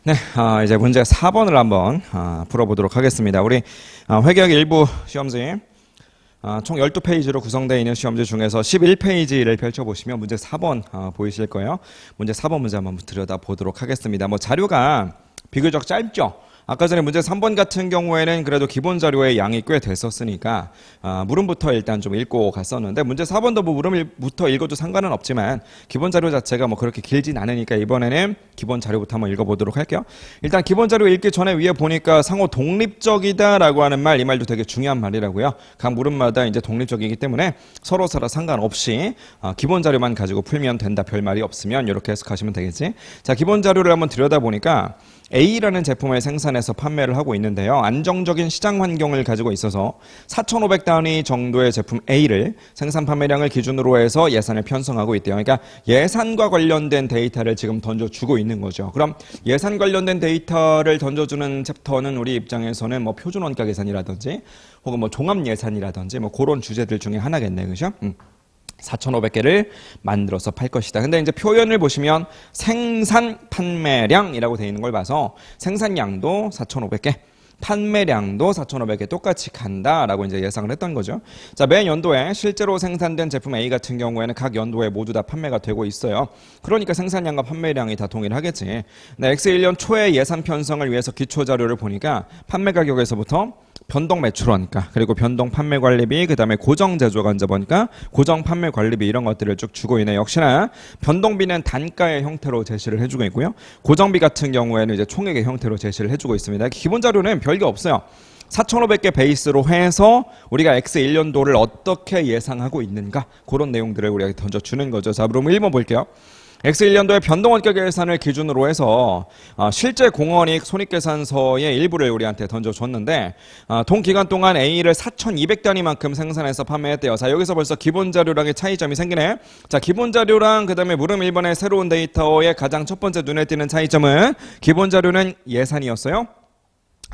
네, 이제 문제 4번을 한번 풀어보도록 하겠습니다. 우리 회계학 일부 시험지 총 12페이지로 구성되어 있는 시험지 중에서 11페이지를 펼쳐보시면 문제 4번 보이실 거예요. 문제 4번 문제 한번 들여다보도록 하겠습니다. 뭐 자료가 비교적 짧죠? 아까 전에 문제 3번 같은 경우에는 그래도 기본 자료의 양이 꽤 됐었으니까 물음부터 일단 좀 읽고 갔었는데 문제 4번도 뭐 물음부터 읽어도 상관은 없지만 기본 자료 자체가 뭐 그렇게 길진 않으니까 이번에는 기본 자료부터 한번 읽어보도록 할게요. 일단 기본 자료 읽기 전에 위에 보니까 상호 독립적이다라고 하는 말, 이 말도 되게 중요한 말이라고요. 각 물음마다 이제 독립적이기 때문에 서로 상관없이 기본 자료만 가지고 풀면 된다. 별 말이 없으면 이렇게 해석하시면 되겠지. 자, 기본 자료를 한번 들여다보니까 A라는 제품을 생산해서 판매를 하고 있는데요. 안정적인 시장 환경을 가지고 있어서 4,500단위 정도의 제품 A를 생산 판매량을 기준으로 해서 예산을 편성하고 있대요. 그러니까 예산과 관련된 데이터를 지금 던져주고 있는 거죠. 그럼 예산 관련된 데이터를 던져주는 챕터는 우리 입장에서는 뭐 표준 원가 계산이라든지 혹은 뭐 종합 예산이라든지 뭐 그런 주제들 중에 하나겠네요. 그죠? 4,500개를 만들어서 팔 것이다. 근데 이제 표현을 보시면 생산 판매량이라고 되어 있는 걸 봐서 생산량도 4,500개, 판매량도 4,500개 똑같이 간다라고 이제 예상을 했던 거죠. 자, 매 연도에 실제로 생산된 제품 A 같은 경우에는 각 연도에 모두 다 판매가 되고 있어요. 그러니까 생산량과 판매량이 다 동일하겠지. 네, X1년 초에 예산 편성을 위해서 기초 자료를 보니까 판매 가격에서부터 변동 매출원가, 그리고 변동 판매 관리비, 그 다음에 고정 제조 간접원가, 고정 판매 관리비 이런 것들을 쭉 주고 있네. 역시나 변동비는 단가의 형태로 제시를 해주고 있고요. 고정비 같은 경우에는 이제 총액의 형태로 제시를 해주고 있습니다. 기본 자료는 별게 없어요. 4,500개 베이스로 해서 우리가 X1년도를 어떻게 예상하고 있는가, 그런 내용들을 우리가 던져주는 거죠. 자, 그럼 1번 볼게요. X1년도의 변동원가 계산을 기준으로 해서 실제 공원이익 손익계산서의 일부를 우리한테 던져줬는데 동기간 동안 A를 4,200단위만큼 생산해서 판매했대요. 자, 여기서 벌써 기본 자료랑의 차이점이 생기네. 자, 기본 자료랑 그 다음에 물음 1번의 새로운 데이터의 가장 첫 번째 눈에 띄는 차이점은 기본 자료는 예산이었어요.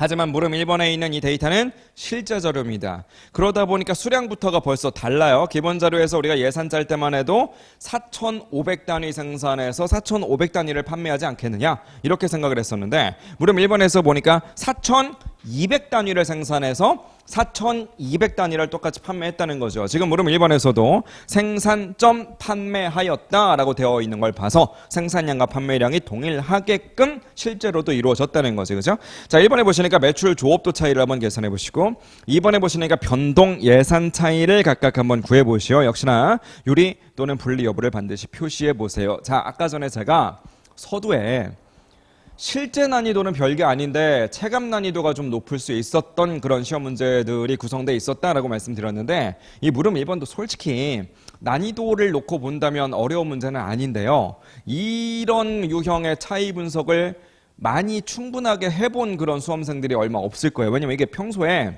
하지만 물음 1번에 있는 이 데이터는 실제 자료입니다. 그러다 보니까 수량부터가 벌써 달라요. 기본 자료에서 우리가 예산 짤 때만 해도 4,500단위 생산해서 4,500단위를 판매하지 않겠느냐, 이렇게 생각을 했었는데 물음 1번에서 보니까 4,200단위를 생산해서 4,200단위를 똑같이 판매했다는 거죠. 지금 물음 1번에서도 생산점 판매하였다라고 되어 있는 걸 봐서 생산량과 판매량이 동일하게끔 실제로도 이루어졌다는 거죠. 그죠? 자, 1번에 보시니까 매출 조업도 차이를 한번 계산해 보시고 2번에 보시니까 변동 예산 차이를 각각 한번 구해 보시오. 역시나 유리 또는 분리 여부를 반드시 표시해 보세요. 자, 아까 전에 제가 서두에 실제 난이도는 별게 아닌데 체감 난이도가 좀 높을 수 있었던 그런 시험 문제들이 구성되어 있었다라고 말씀드렸는데 이 물음 1번도 솔직히 난이도를 놓고 본다면 어려운 문제는 아닌데요. 이런 유형의 차이 분석을 많이 충분하게 해본 그런 수험생들이 얼마 없을 거예요. 왜냐면 이게 평소에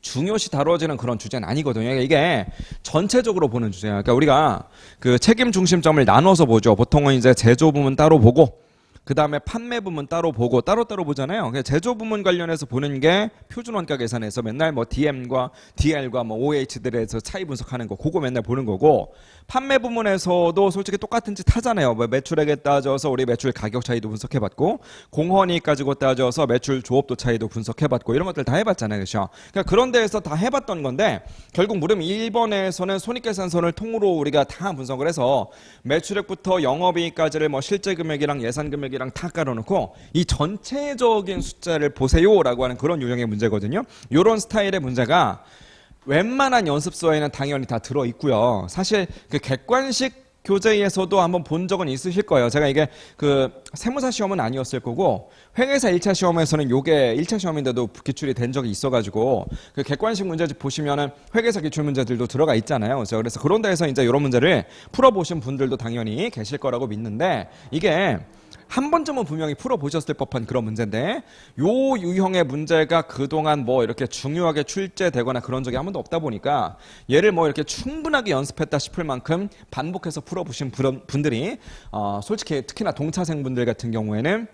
중요시 다뤄지는 그런 주제는 아니거든요. 이게 전체적으로 보는 주제예요. 그러니까 우리가 그 책임 중심점을 나눠서 보죠. 보통은 이제 제조 부문 따로 보고 그 다음에 판매 부문 따로 보고 따로따로 보잖아요. 제조 부문 관련해서 보는 게 표준 원가 계산에서 맨날 뭐 DM과 DL과 뭐 OH들에서 차이 분석하는 거, 그거 맨날 보는 거고, 판매 부문에서도 솔직히 똑같은 짓 하잖아요. 뭐 매출액에 따져서 우리 매출 가격 차이도 분석해봤고, 공헌이익 가지고 따져서 매출 조업도 차이도 분석해봤고, 이런 것들 다 해봤잖아요. 그렇죠? 그러니까 그런 데에서 다 해봤던 건데 결국 물음 1번에서는 손익계산서를 통으로 우리가 다 분석을 해서 매출액부터 영업이익까지를 뭐 실제 금액이랑 예산 금액 이랑 다 깔아놓고 이 전체적인 숫자를 보세요라고 하는 그런 유형의 문제거든요. 이런 스타일의 문제가 웬만한 연습서에는 당연히 다 들어있고요. 사실 그 객관식 교재에서도 한번 본 적은 있으실 거예요. 제가 이게 그 세무사 시험은 아니었을 거고 회계사 1차 시험에서는 요게 1차 시험인데도 기출이 된 적이 있어가지고 그 객관식 문제 보시면은 회계사 기출 문제들도 들어가 있잖아요. 그래서 그런 데에서 이제 이런 문제를 풀어보신 분들도 당연히 계실 거라고 믿는데 이게 한 번쯤은 분명히 풀어보셨을 법한 그런 문제인데 요 유형의 문제가 그동안 뭐 이렇게 중요하게 출제되거나 그런 적이 한 번도 없다 보니까 얘를 뭐 이렇게 충분하게 연습했다 싶을 만큼 반복해서 풀어보신 분들이 솔직히 특히나 동차생분들 같은 경우에는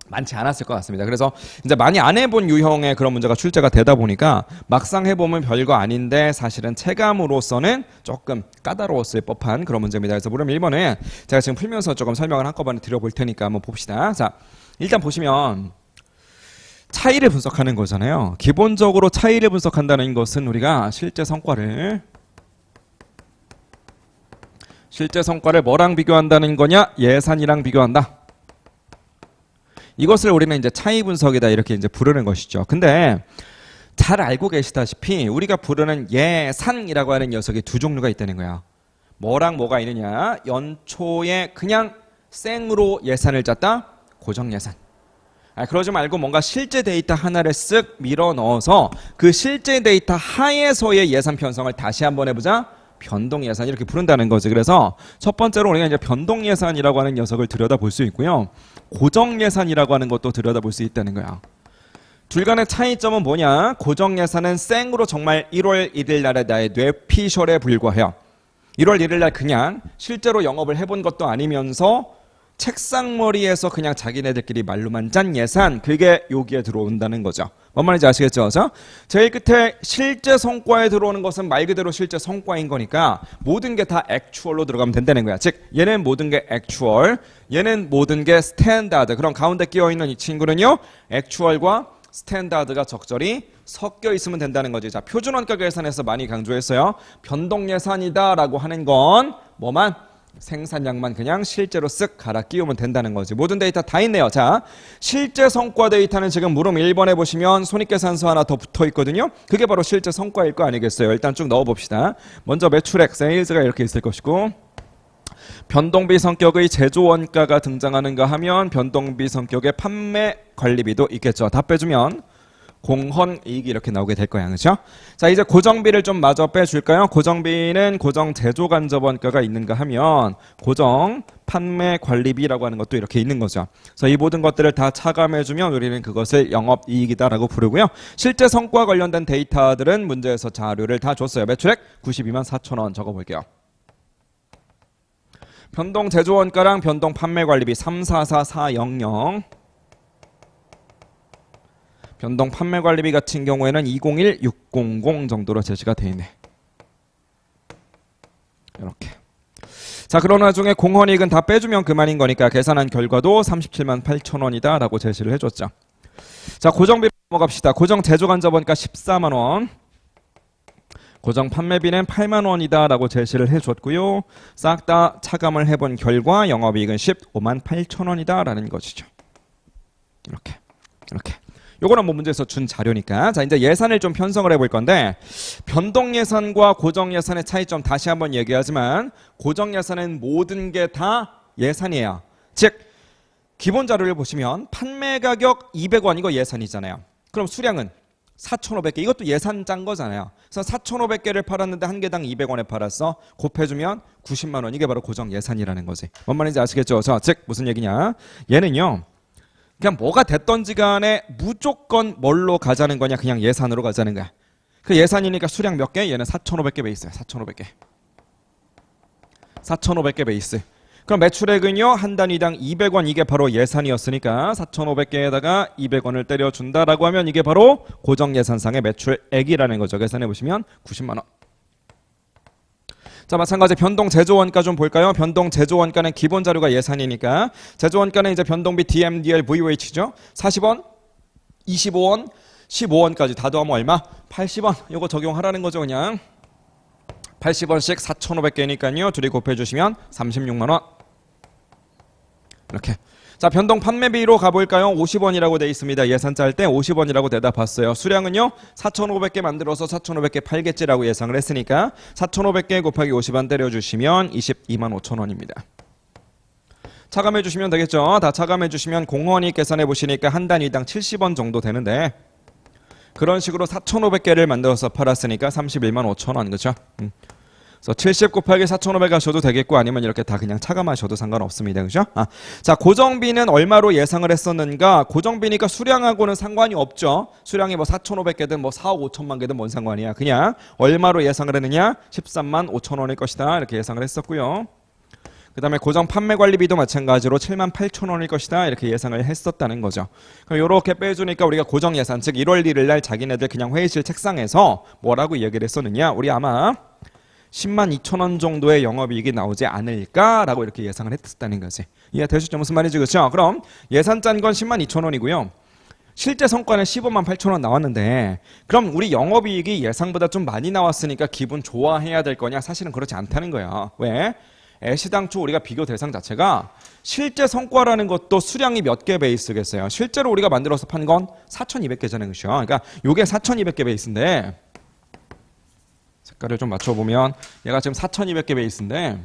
많지 않았을 것 같습니다. 그래서 이제 많이 안 해본 유형의 그런 문제가 출제가 되다 보니까 막상 해보면 별거 아닌데 사실은 체감으로서는 조금 까다로웠을 법한 그런 문제입니다. 그래서 물음 1번은 제가 지금 풀면서 조금 설명을 한꺼번에 드려볼 테니까 한번 봅시다. 자, 일단 보시면 차이를 분석하는 거잖아요. 기본적으로 차이를 분석한다는 것은 우리가 실제 성과를 뭐랑 비교한다는 거냐? 예산이랑 비교한다. 이것을 우리는 이제 차이 분석이다 이렇게 이제 부르는 것이죠. 근데 잘 알고 계시다시피 우리가 부르는 예산이라고 하는 녀석이 두 종류가 있다는 거야. 뭐랑 뭐가 있느냐? 연초에 그냥 생으로 예산을 짰다? 고정 예산. 그러지 말고 뭔가 실제 데이터 하나를 쓱 밀어 넣어서 그 실제 데이터 하에서의 예산 편성을 다시 한번 해보자. 변동 예산 이렇게 부른다는 거지. 그래서 첫 번째로 우리가 이제 변동 예산이라고 하는 녀석을 들여다볼 수 있고요. 고정 예산이라고 하는 것도 들여다볼 수 있다는 거야. 둘 간의 차이점은 뭐냐? 고정 예산은 생으로 정말 1월 1일 날에 나의 뇌피셜에 불과해요. 1월 1일 날 그냥 실제로 영업을 해본 것도 아니면서 책상머리에서 그냥 자기네들끼리 말로만 짠 예산, 그게 여기에 들어온다는 거죠. 뭔 말인지 아시겠죠? 자, 제일 끝에 실제 성과에 들어오는 것은 말 그대로 실제 성과인 거니까 모든 게 다 액추얼로 들어가면 된다는 거야. 즉 얘는 모든 게 액추얼, 얘는 모든 게 스탠다드. 그럼 가운데 끼어있는 이 친구는요, 액추얼과 스탠다드가 적절히 섞여 있으면 된다는 거지. 자, 표준원가 계산에서 많이 강조했어요. 변동 예산이다 라고 하는 건 뭐만? 생산량만 그냥 실제로 쓱 갈아 끼우면 된다는 거지. 모든 데이터 다 있네요. 자, 실제 성과 데이터는 지금 물음 1번에 보시면 손익계산서 하나 더 붙어 있거든요. 그게 바로 실제 성과일 거 아니겠어요. 일단 쭉 넣어봅시다. 먼저 매출액, 세일즈가 이렇게 있을 것이고, 변동비 성격의 제조원가가 등장하는가 하면 변동비 성격의 판매 관리비도 있겠죠. 다 빼주면 공헌이익이 이렇게 나오게 될 거야. 그렇죠? 자, 이제 고정비를 좀 마저 빼줄까요? 고정비는 고정 제조간접원가가 있는가 하면 고정 판매 관리비라고 하는 것도 이렇게 있는 거죠. 그래서 이 모든 것들을 다 차감해주면 우리는 그것을 영업이익이다라고 부르고요. 실제 성과 관련된 데이터들은 문제에서 자료를 다 줬어요. 매출액 92만 4천 원 적어볼게요. 변동 제조원가랑 변동 판매 관리비 344400, 변동 판매 관리비 같은 경우에는 201600 정도로 제시가 되어 있네. 이렇게. 자, 그런 와중에 공헌이익은 다 빼주면 그만인 거니까 계산한 결과도 37만 8천 원이다 라고 제시를 해줬죠. 자, 고정비로 넘어갑시다. 고정 제조간접원가 14만 원, 고정 판매비는 8만 원이다 라고 제시를 해줬고요. 싹 다 차감을 해본 결과 영업이익은 15만 8천 원이다 라는 것이죠. 이렇게. 요거는 뭐 문제에서 준 자료니까. 자, 이제 예산을 좀 편성을 해볼 건데, 변동 예산과 고정 예산의 차이점 다시 한번 얘기하지만, 고정 예산은 모든 게 다 예산이에요. 즉 기본 자료를 보시면 판매 가격 200원 이거 예산이잖아요. 그럼 수량은 4,500개, 이것도 예산 짠 거잖아요. 그래서 4,500개를 팔았는데 한 개당 200원에 팔았어. 곱해주면 90만 원. 이게 바로 고정 예산이라는 거지. 뭔 말인지 아시겠죠? 자, 즉 무슨 얘기냐? 얘는요, 그냥 뭐가 됐던지 간에 무조건 뭘로 가자는 거냐? 그냥 예산으로 가자는 거야. 그 예산이니까 수량 몇 개? 얘는 4,500개 베이스야. 4,500개. 4,500개 베이스. 그럼 매출액은요, 한 단위당 200원, 이게 바로 예산이었으니까 4,500개에다가 200원을 때려준다라고 하면 이게 바로 고정 예산상의 매출액이라는 거죠. 계산해 보시면 90만 원. 자, 마찬가지 변동 제조원가 좀 볼까요? 변동 제조원가는 기본 자료가 예산이니까 제조원가는 이제 변동비 DMDL VOH죠. 40원, 25원, 15원까지 다 더하면 얼마? 80원. 이거 적용하라는 거죠. 그냥 80원씩 4,500개니까요. 둘이 곱해주시면 36만 원. 이렇게. 자, 변동 판매비로 가볼까요? 50원이라고 돼 있습니다. 예산 짤 때 50원이라고 대답했어요. 수량은요, 4,500개 만들어서 4,500개 팔겠지라고 예상을 했으니까 4,500개 곱하기 50원 때려주시면 22만 5천 원입니다. 차감해 주시면 되겠죠. 다 차감해 주시면 공헌이익 계산해 보시니까 한 단위당 70원 정도 되는데, 그런 식으로 4,500개를 만들어서 팔았으니까 31만 5천 원. 그렇죠? 그래서 70 곱하기 4,500 하셔도 되겠고, 아니면 이렇게 다 그냥 차감하셔도 상관없습니다. 그죠? 자, 고정비는 얼마로 예상을 했었는가? 고정비니까 수량하고는 상관이 없죠. 수량이 뭐 4,500개든 뭐 4억 5천만 개든 뭔 상관이야. 그냥 얼마로 예상을 했느냐? 13만 5천 원일 것이다. 이렇게 예상을 했었고요. 그 다음에 고정 판매 관리비도 마찬가지로 78,000원일 것이다 이렇게 예상을 했었다는 거죠. 그럼 이렇게 빼주니까 우리가 고정 예산 즉 1월 1일 날 자기네들 그냥 회의실 책상에서 뭐라고 얘기를 했었느냐, 우리 아마 102,000원 정도의 영업이익이 나오지 않을까라고 이렇게 예상을 했었다는 거지. 이해되셨죠? 무슨 말인지. 그렇죠? 그럼 예산 짠 건 102,000원이고요. 실제 성과는 158,000원 나왔는데 그럼 우리 영업이익이 예상보다 좀 많이 나왔으니까 기분 좋아해야 될 거냐? 사실은 그렇지 않다는 거야. 왜? 애시당초 우리가 비교 대상 자체가 실제 성과라는 것도 수량이 몇 개 베이스겠어요. 실제로 우리가 만들어서 판 건 4,200개잖아요. 그렇죠? 그러니까 이게 4,200개 베이스인데 색깔을 좀 맞춰보면 얘가 지금 4,200개 베이스인데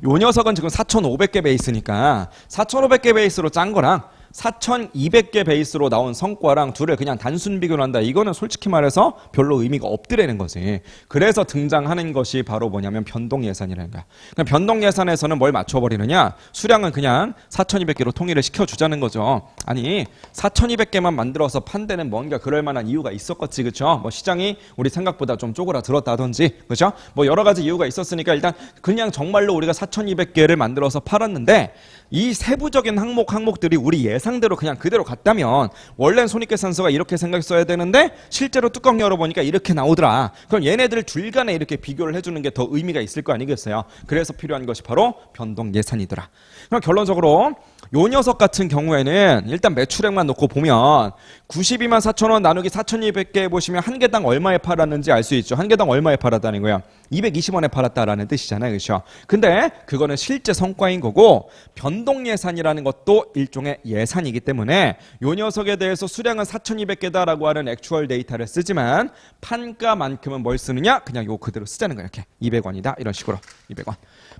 요 녀석은 지금 4,500개 베이스니까 4,500개 베이스로 짠 거랑 4,200개 베이스로 나온 성과랑 둘을 그냥 단순 비교를 한다. 이거는 솔직히 말해서 별로 의미가 없더라는 거지. 그래서 등장하는 것이 바로 뭐냐면 변동 예산이라는 거야. 그럼 변동 예산에서는 뭘 맞춰버리느냐? 수량은 그냥 4,200개로 통일을 시켜주자는 거죠. 아니 4,200개만 만들어서 판대는 뭔가 그럴 만한 이유가 있었겠지. 그렇죠? 뭐 시장이 우리 생각보다 좀 쪼그라들었다든지 그렇죠? 뭐 여러 가지 이유가 있었으니까 일단 그냥 정말로 우리가 4,200개를 만들어서 팔았는데 이 세부적인 항목들이 우리 예상대로 그냥 그대로 갔다면 원래는 손익계산서가 이렇게 생각했어야 되는데 실제로 뚜껑 열어보니까 이렇게 나오더라. 그럼 얘네들 둘 간에 이렇게 비교를 해주는 게 더 의미가 있을 거 아니겠어요? 그래서 필요한 것이 바로 변동 예산이더라. 그럼 결론적으로 요 녀석 같은 경우에는 일단 매출액만 놓고 보면 92만 4천원 나누기 4,200개 해보시면 한 개당 얼마에 팔았는지 알 수 있죠. 한 개당 얼마에 팔았다는 거야? 220원에 팔았다라는 뜻이잖아요. 그렇죠? 근데 그거는 실제 성과인 거고 변동 예산이라는 것도 일종의 예산이기 때문에 요 녀석에 대해서 수량은 4,200개다라고 하는 액추얼 데이터를 쓰지만 판가만큼은 뭘 쓰느냐? 그냥 요 그대로 쓰자는 거야. 이렇게 200원이다 이런 식으로 200원.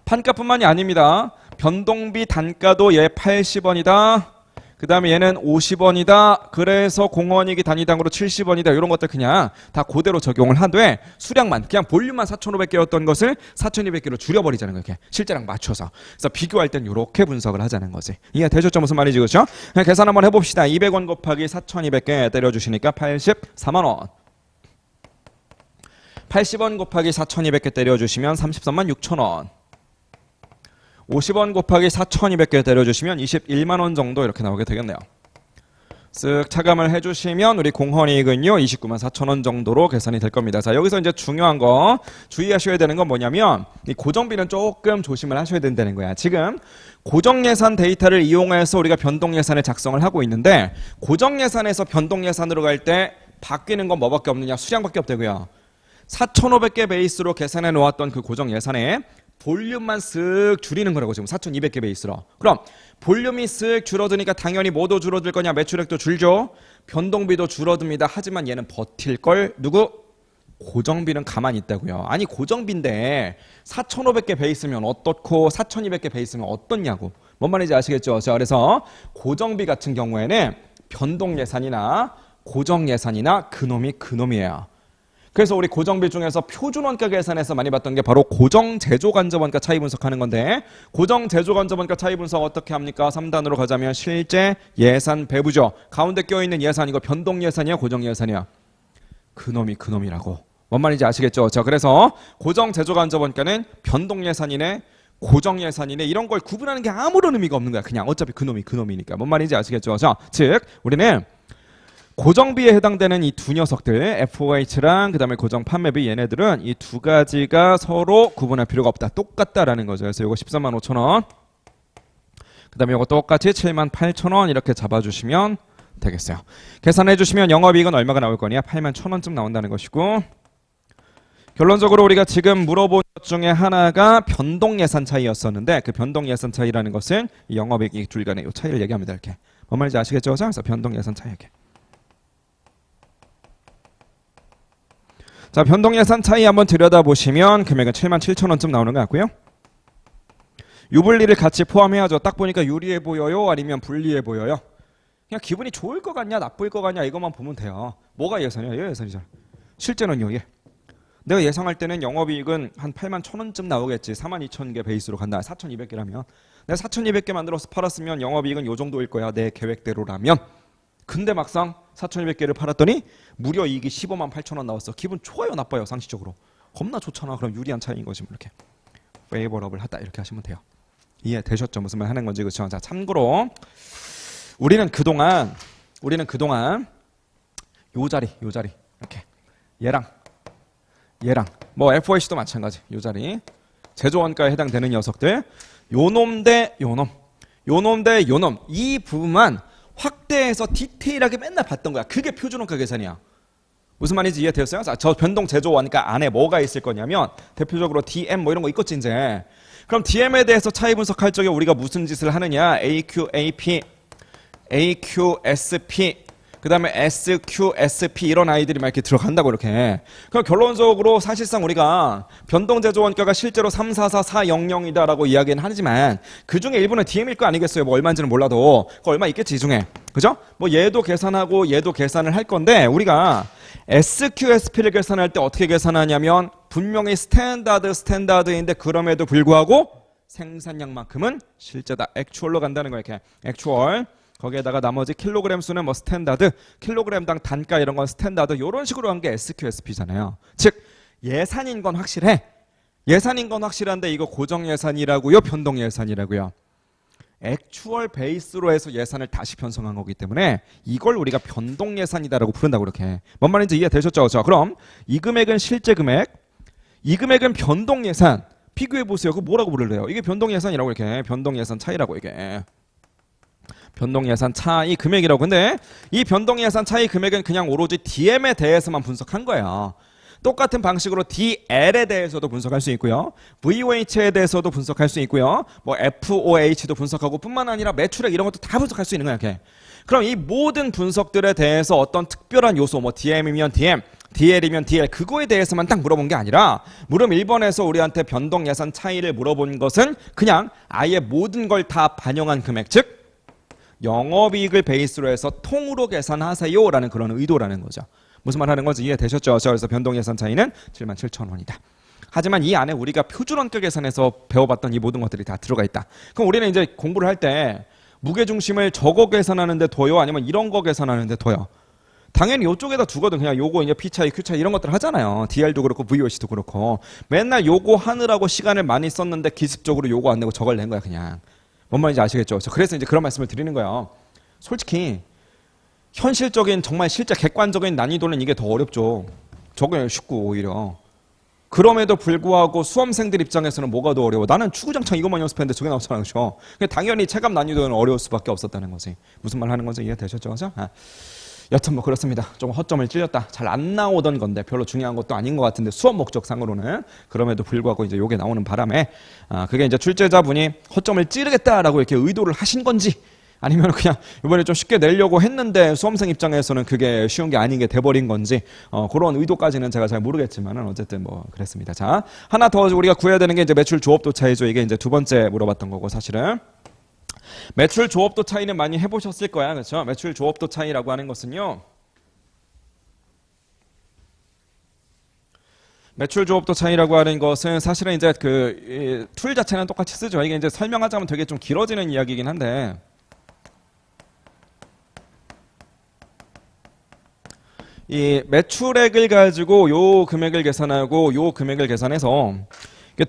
판가뿐만이 아닙니다. 변동비 단가도 얘 80원이다. 그 다음에 얘는 50원이다. 그래서 공원이익이 단위당으로 70원이다. 이런 것들 그냥 다 그대로 적용을 하되 수량만 그냥 볼륨만 4,500개였던 것을 4,200개로 줄여버리자는 거예요. 이렇게 실제랑 맞춰서. 그래서 비교할 땐 이렇게 분석을 하자는 거지. 이해되셨죠? 무슨 말인지. 그렇죠? 그냥 계산 한번 해봅시다. 200원 곱하기 4,200개 때려주시니까 84만 원. 80원 곱하기 4,200개 때려주시면 33만 6천 원. 50원 곱하기 4,200개 때려주시면 21만 원 정도 이렇게 나오게 되겠네요. 쓱 차감을 해주시면 우리 공헌이익은요 29만 4천 원 정도로 계산이 될 겁니다. 자, 여기서 이제 중요한 거 주의하셔야 되는 건 뭐냐면 이 고정비는 조금 조심을 하셔야 된다는 거야. 지금 고정예산 데이터를 이용해서 우리가 변동예산을 작성을 하고 있는데 고정예산에서 변동예산으로 갈 때 바뀌는 건 뭐밖에 없느냐? 수량밖에 없다고요. 4,500개 베이스로 계산해 놓았던 그 고정예산에 볼륨만 쓱 줄이는 거라고. 지금 4,200개 베이스로. 그럼 볼륨이 쓱 줄어드니까 당연히 뭐도 줄어들 거냐? 매출액도 줄죠. 변동비도 줄어듭니다. 하지만 얘는 버틸 걸. 누구? 고정비는 가만히 있다고요. 아니 고정비인데 4,500개 베이스면 어떻고 4,200개 베이스면 어떻냐고. 뭔 말인지 아시겠죠? 자, 그래서 고정비 같은 경우에는 변동예산이나 고정예산이나 그놈이에요. 그래서 우리 고정비 중에서 표준원가 계산에서 많이 봤던 게 바로 고정제조간접원가 차이 분석하는 건데 고정제조간접원가 차이 분석 어떻게 합니까? 3단으로 가자면 실제 예산 배부죠. 가운데 껴있는 예산 이거 변동예산이야 고정예산이야? 그놈이라고. 뭔 말인지 아시겠죠? 자, 그래서 고정제조간접원가는 변동예산이네 고정예산이네 이런 걸 구분하는 게 아무런 의미가 없는 거야. 그냥 어차피 그놈이니까. 뭔 말인지 아시겠죠? 자, 즉 우리는 고정비에 해당되는 이 두 녀석들 FOH랑 그 다음에 고정 판매비 얘네들은 이 두 가지가 서로 구분할 필요가 없다. 똑같다라는 거죠. 그래서 이거 13만 5천 원 그 다음에 이거 똑같이 7만 8천 원 이렇게 잡아주시면 되겠어요. 계산해 주시면 영업이익은 얼마가 나올 거냐? 8만 1천 원쯤 나온다는 것이고 결론적으로 우리가 지금 물어본 것 중에 하나가 변동예산 차이였었는데 그 변동예산 차이라는 것은 이 영업이익 둘 간의 이 차이를 얘기합니다. 이렇게. 뭔 말인지 아시겠죠? 그래서 변동예산 차이 이렇게. 자, 변동예산 차이 한번 들여다보시면 금액은 7만 7천 원쯤 나오는 것 같고요. 유불리를 같이 포함해야죠. 딱 보니까 유리해 보여요? 아니면 불리해 보여요? 그냥 기분이 좋을 것 같냐 나쁠 것 같냐 이것만 보면 돼요. 뭐가 예산이야? 얘 예산이잖아. 실제는요. 얘. 내가 예상할 때는 영업이익은 한 8만 1천 원쯤 나오겠지. 4만 2천 개 베이스로 간다. 4,200개라면. 내가 4,200개 만들어서 팔았으면 영업이익은 요 정도일 거야. 내 계획대로라면. 근데 막상 4,200개를 팔았더니 무려 이익이 15만 8천 원 나왔어. 기분 좋아요 나빠요? 상식적으로. 겁나 좋잖아. 그럼 유리한 차이인 거지 뭐 이렇게. 페이버러블 하다 이렇게 하시면 돼요. 이해되셨죠? 무슨 말 하는 건지. 그렇죠? 자, 참고로 우리는 그동안 요 자리 이렇게 얘랑 뭐 FOAC도 마찬가지 요 자리 제조원가에 해당되는 녀석들 요놈 대 요놈 이 부분만 확대해서 디테일하게 맨날 봤던 거야. 그게 표준원가 계산이야. 무슨 말인지 이해되었어요? 자, 저 변동 제조원가 안에 뭐가 있을 거냐면 대표적으로 DM 뭐 이런 거 있겠지 이제. 그럼 DM에 대해서 차이 분석할 적에 우리가 무슨 짓을 하느냐? AQAP, AQSP, 그 다음에 SQSP 이런 아이들이 막 이렇게 들어간다고 이렇게. 그럼 결론적으로 사실상 우리가 변동제조 원가가 실제로 344400이다라고 이야기는 하지만 그 중에 일부는 DM일 거 아니겠어요? 뭐 얼마인지는 몰라도 그 얼마 있겠지 이 중에. 그죠? 뭐 얘도 계산하고 얘도 계산을 할 건데 우리가 SQSP를 계산할 때 어떻게 계산하냐면 분명히 스탠다드인데 그럼에도 불구하고 생산량만큼은 실제다. 액추얼로 간다는 거야. 이렇게 액추얼. 거기에다가 나머지 킬로그램 수는 뭐 스탠다드, 킬로그램당 단가 이런 건 스탠다드 이런 식으로 한 게 SQSP잖아요. 즉 예산인 건 확실해. 예산인 건 확실한데 이거 고정 예산이라고요, 변동 예산이라고요. 액추얼 베이스로 해서 예산을 다시 편성한 거기 때문에 이걸 우리가 변동 예산이다라고 부른다고 그렇게. 뭔 말인지 이해되셨죠? 자, 그럼 이 금액은 실제 금액, 이 금액은 변동 예산. 비교해 보세요. 그 뭐라고 부를래요? 이게 변동 예산이라고 이렇게. 변동 예산 차이라고 이게. 변동 예산 차이 금액이라고. 근데 이 변동 예산 차이 금액은 그냥 오로지 DM에 대해서만 분석한 거예요. 똑같은 방식으로 DL에 대해서도 분석할 수 있고요. VOH에 대해서도 분석할 수 있고요. 뭐 FOH도 분석하고 뿐만 아니라 매출액 이런 것도 다 분석할 수 있는 거야. 이렇게. 그럼 이 모든 분석들에 대해서 어떤 특별한 요소, 뭐 DM이면 DM, DL이면 DL 그거에 대해서만 딱 물어본 게 아니라 물음 1번에서 우리한테 변동 예산 차이를 물어본 것은 그냥 아예 모든 걸 다 반영한 금액, 즉 영업이익을 베이스로 해서 통으로 계산하세요 라는 그런 의도라는 거죠. 무슨 말 하는 건지 이해되셨죠? 그래서 변동 예산 차이는 77,000원이다. 하지만 이 안에 우리가 표준원가 계산에서 배워봤던 이 모든 것들이 다 들어가 있다. 그럼 우리는 이제 공부를 할 때 무게중심을 저거 계산하는데 둬요? 아니면 이런 거 계산하는데 둬요? 당연히 이쪽에다 두거든. 그냥 요거 이제 P 차이, Q 차이 이런 것들 하잖아요. DR도 그렇고 VOC도 그렇고. 맨날 요거 하느라고 시간을 많이 썼는데 기습적으로 요거 안 내고 저걸 낸 거야 그냥. 뭔 말인지 아시겠죠? 그래서 이제 그런 말씀을 드리는 거예요. 솔직히 현실적인 정말 실제 객관적인 난이도는 이게 더 어렵죠. 저게 쉽고 오히려. 그럼에도 불구하고 수험생들 입장에서는 뭐가 더 어려워? 나는 추구장창 이것만 연습했는데 저게 나오잖아. 그렇죠? 당연히 체감 난이도는 어려울 수밖에 없었다는 거지. 무슨 말 하는 건지 이해되셨죠? 그렇죠? 여튼 뭐 그렇습니다. 좀 허점을 찔렸다. 잘 안 나오던 건데 별로 중요한 것도 아닌 것 같은데 수업 목적상으로는 그럼에도 불구하고 이제 요게 나오는 바람에 그게 이제 출제자분이 허점을 찌르겠다라고 이렇게 의도를 하신 건지 아니면 그냥 이번에 좀 쉽게 내려고 했는데 수험생 입장에서는 그게 쉬운 게 아닌 게 돼버린 건지 그런 의도까지는 제가 잘 모르겠지만은 어쨌든 뭐 그랬습니다. 자, 하나 더 우리가 구해야 되는 게 이제 매출 조업도 차이죠. 이게 이제 두 번째 물어봤던 거고 사실은. 매출 조업도 차이는 많이 해보셨을 거야. 그렇죠? 매출 조업도 차이라고 하는 것은요. 매출 조업도 차이라고 하는 것은 사실은 이제 그 툴 자체는 똑같이 쓰죠. 이게 이제 설명하자면 되게 좀 길어지는 이야기이긴 한데 이 매출액을 가지고 요 금액을 계산하고 요 금액을 계산해서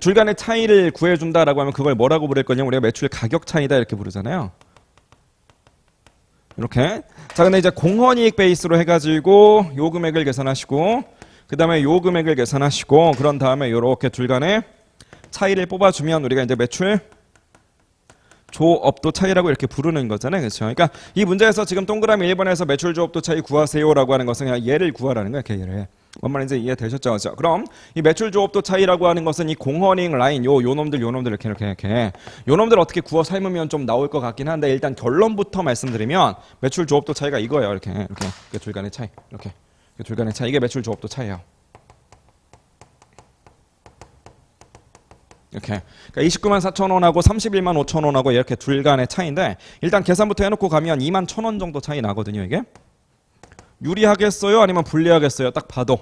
둘 간의 차이를 구해준다라고 하면 그걸 뭐라고 부를 거냐면 우리가 매출 가격 차이다 이렇게 부르잖아요. 이렇게. 자, 근데 이제 공헌이익 베이스로 해가지고 요 금액을 계산하시고 그 다음에 요 금액을 계산하시고 그런 다음에 요렇게 둘 간의 차이를 뽑아주면 우리가 이제 매출 조업도 차이라고 이렇게 부르는 거잖아요. 그렇죠? 그러니까 이 문제에서 지금 동그라미 1번에서 매출 조업도 차이 구하세요라고 하는 것은 그냥 얘를 구하라는 거야. 이렇게 얘를. 뭔 말인지 이해되셨죠? 그렇죠? 그럼 이 매출 조업도 차이라고 하는 것은 이 공헌이익 라인 요 놈들 이렇게 요 놈들 어떻게 구워 삶으면 좀 나올 것 같긴 한데 일단 결론부터 말씀드리면 매출 조업도 차이가 이거예요. 이렇게 둘 간의 차이. 이렇게 둘 간의 차이. 이게 매출 조업도 차이예요. 이렇게. 그러니까 294,000원하고 315,500원하고 이렇게 둘 간의 차이인데 일단 계산부터 해놓고 가면 21,000원 정도 차이 나거든요. 이게. 유리하겠어요? 아니면 불리하겠어요? 딱 봐도.